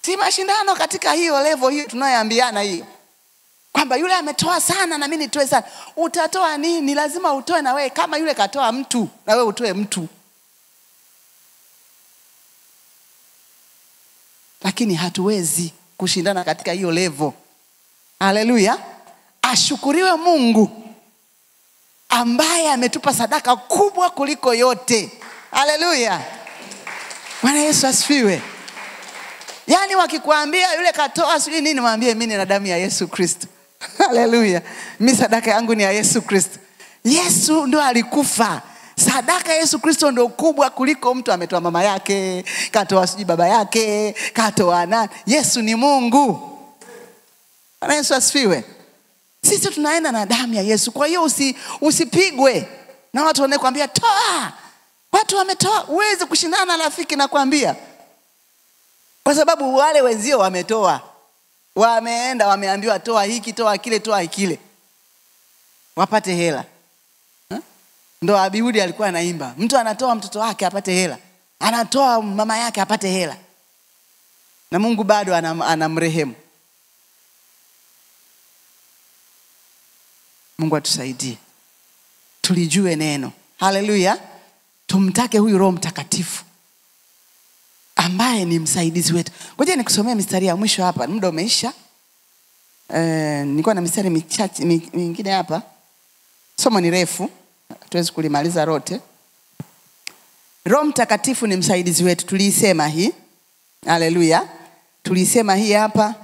Si mashindano katika hiyo level hiyo tunayoambiana hiyo, kwamba yule ametoa sana na mimi nitoe sana. Utatoa nini? Lazima utoe na wewe, kama yule katoa mtu na wewe utoe mtu. Lakini hatuwezi kushindana katika hiyo level. Haleluya. Ashukuriwe Mungu ambaye ametupa sadaka kubwa kuliko yote. Haleluya. Bwana Yesu asifiwe. Yaani wakikwambia yule katoa sijui nini, mwambie mimi na damu ya Yesu Kristo. Haleluya. Mimi sadaka yangu ni ya Yesu Kristo. Yesu ndo alikufa. Sadaka Yesu Kristo ndo kubwa kuliko mtu ametoa mama yake, katoa sijui baba yake, katoa nani. Yesu ni Mungu. Bwana Yesu asifiwe. Sisi tunaenda na damu ya Yesu. Kwa hiyo usipigwe na watu wanakuambia toa. Watu wametoa, uweze kushindana na rafiki na kuambia. Kwa sababu wale wenzio wametoa. Wameenda wameambiwa toa hiki, toa kile, toa kile, wapate hela. Ndo Abiudi alikuwa anaimba, mtu anatoa mtoto wake apate hela, anatoa mama yake apate hela, na Mungu bado anamrehemu. Mungu atusaidie tulijue neno. Haleluya. Tumtake huyu Roho Mtakatifu ambaye ni msaidizi wetu. Ngoja nikusomee mistari ya mwisho hapa, muda umeisha. Nilikuwa na mistari michache mingine hapa. Somo ni refu, hatuwezi kulimaliza lote. Roho Mtakatifu ni msaidizi wetu, tuliisema hii. Haleluya. Tuliisema hii hapa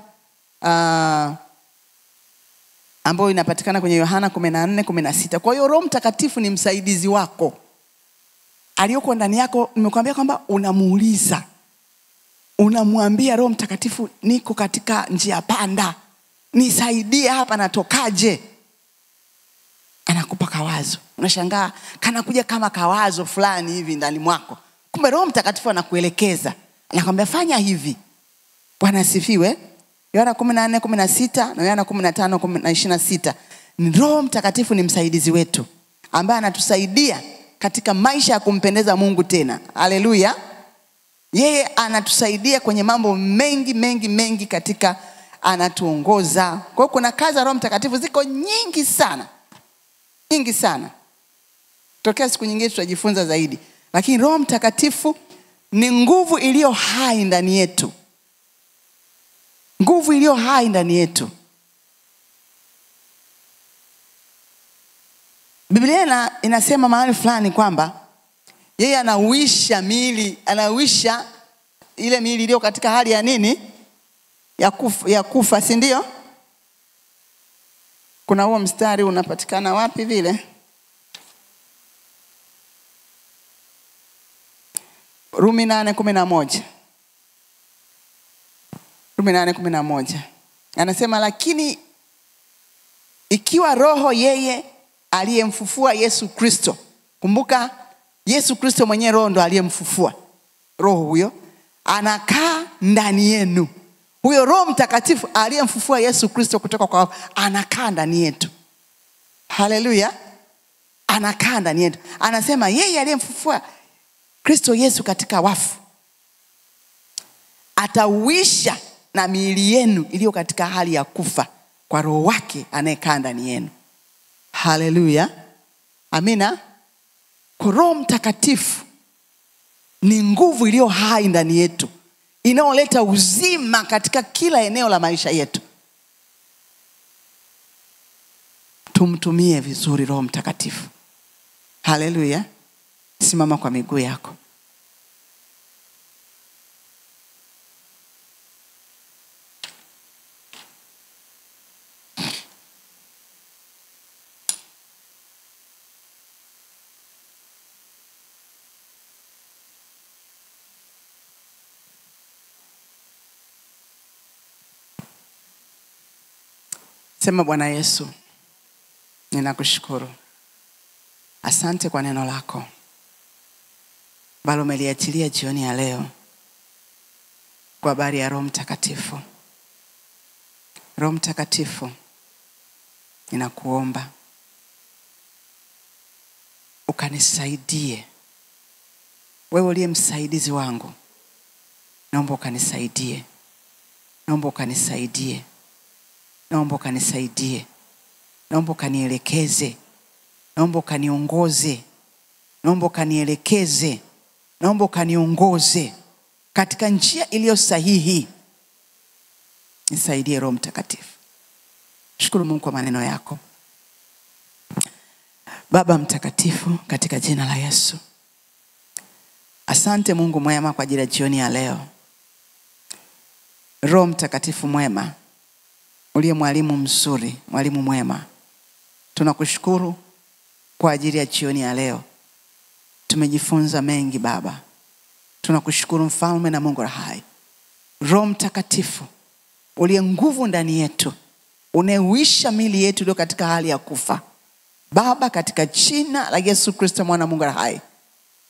ambayo inapatikana kwenye Yohana 14:16. Kwa hiyo Roho Mtakatifu ni msaidizi wako aliyoko ndani yako. Nimekuambia kwamba unamuuliza, unamwambia Roho Mtakatifu, niko katika njia panda, nisaidie hapa, natokaje? Anakupa kawazo. Unashangaa kanakuja kama kawazo fulani hivi ndani mwako, kumbe Roho Mtakatifu anakuelekeza, anakuambia fanya hivi. Bwana asifiwe. Yohana 14:16 na Yohana 15:26. Roho Mtakatifu ni msaidizi wetu ambaye anatusaidia katika maisha ya kumpendeza Mungu tena. Haleluya. Yeye anatusaidia kwenye mambo mengi katika, anatuongoza. Kwa hiyo kuna kazi za Roho Mtakatifu ziko nyingi sana. Nyingi sana. Tokea siku nyingine tutajifunza zaidi. Lakini Roho Mtakatifu ni nguvu iliyo hai ndani yetu. Nguvu iliyo hai ndani yetu. Biblia inasema mahali fulani kwamba yeye anauisha miili, anauisha ile miili iliyo katika hali ya nini? Ya kufa, si ndio? Kuna huo mstari unapatikana wapi vile? Rumi 8:11. Rumi 8:11. Anasema lakini ikiwa roho yeye aliyemfufua Yesu Kristo. Kumbuka Yesu Kristo mwenyewe roho ndo aliyemfufua. Roho huyo anakaa ndani yenu. Huyo Roho Mtakatifu aliyemfufua Yesu Kristo kutoka kwa wafu anakaa ndani yetu. Haleluya. Anakaa ndani yetu. Anasema yeye aliyemfufua Kristo Yesu katika wafu atauisha na miili yenu iliyo katika hali ya kufa kwa Roho wake anayekaa ndani yenu. Haleluya. Amina. Kwa Roho Mtakatifu ni nguvu iliyo hai ndani yetu, inaoleta uzima katika kila eneo la maisha yetu. Tumtumie vizuri Roho Mtakatifu. Haleluya. Simama kwa miguu yako. Sema, Bwana Yesu, ninakushukuru. Asante kwa neno lako ambalo umeliachilia jioni ya leo kwa habari ya Roho Mtakatifu. Roho Mtakatifu, ninakuomba ukanisaidie. Wewe uliye msaidizi wangu, naomba ukanisaidie. Naomba ukanisaidie. Naomba ukanisaidie. Naomba ukanielekeze. Naomba ukaniongoze. Naomba ukanielekeze. Naomba ukaniongoze katika njia iliyo sahihi. Nisaidie Roho Mtakatifu. Shukuru Mungu kwa maneno yako. Baba mtakatifu, katika jina la Yesu, asante Mungu mwema kwa ajili ya jioni ya leo. Roho Mtakatifu mwema, uliye mwalimu mzuri, mwalimu mwema, tunakushukuru kwa ajili ya jioni ya leo. Tumejifunza mengi Baba. Tunakushukuru Mfalme na Mungu hai. Roho Mtakatifu, uliye nguvu ndani yetu, unauisha miili yetu iliyo katika hali ya kufa. Baba, katika jina la Yesu Kristo mwana Mungu hai,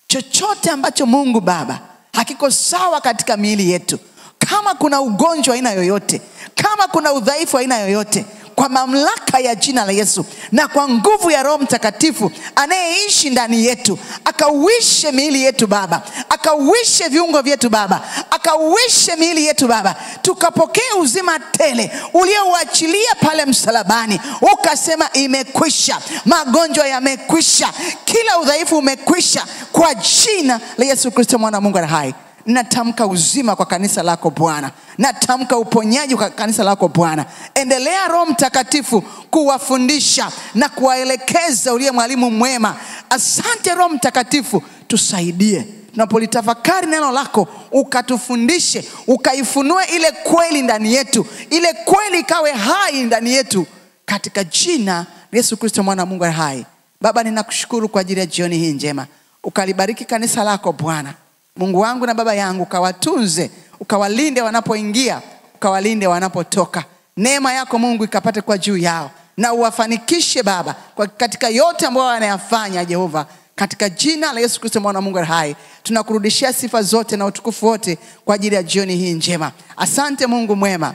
chochote ambacho Mungu Baba hakiko sawa katika miili yetu, kama kuna ugonjwa aina yoyote, kama kuna udhaifu aina yoyote, kwa mamlaka ya jina la Yesu na kwa nguvu ya Roho Mtakatifu anayeishi ndani yetu, akauishe miili yetu Baba, akauishe viungo vyetu Baba, akauishe miili yetu Baba, tukapokea uzima tele uliouachilia pale msalabani. Ukasema imekwisha, magonjwa yamekwisha, kila udhaifu umekwisha, kwa jina la Yesu Kristo mwana Mungu hai. Natamka uzima kwa kanisa lako Bwana. Natamka uponyaji kwa kanisa lako Bwana. Endelea Roho Mtakatifu kuwafundisha na kuwaelekeza, uliye mwalimu mwema. Asante Roho Mtakatifu, tusaidie tunapolitafakari neno lako, ukatufundishe, ukaifunue ile kweli ndani yetu, ile kweli ikawe hai ndani yetu, katika jina la Yesu Kristo mwana Mungu hai. Baba, ninakushukuru kwa ajili ya jioni hii njema. Ukalibariki kanisa lako Bwana. Mungu wangu na Baba yangu, ukawatunze, ukawalinde wanapoingia, ukawalinde wanapotoka. Neema yako Mungu ikapate kwa juu yao, na uwafanikishe Baba kwa katika yote ambayo wanayafanya Jehova, katika jina la Yesu Kristo mwana wa Mungu hai. Tunakurudishia sifa zote na utukufu wote kwa ajili ya jioni hii njema. Asante Mungu mwema,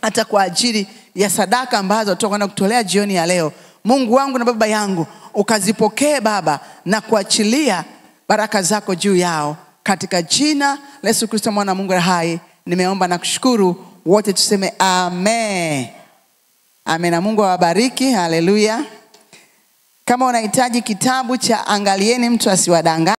hata kwa ajili ya sadaka ambazo tutakwenda kutolea jioni ya leo. Mungu wangu na Baba yangu, ukazipokee Baba na kuachilia baraka zako juu yao, katika jina la Yesu Kristo mwana wa Mungu hai nimeomba na kushukuru. Wote tuseme amen. Amen. Na Mungu awabariki. Haleluya. Kama unahitaji kitabu cha Angalieni Mtu Asiwadanganye,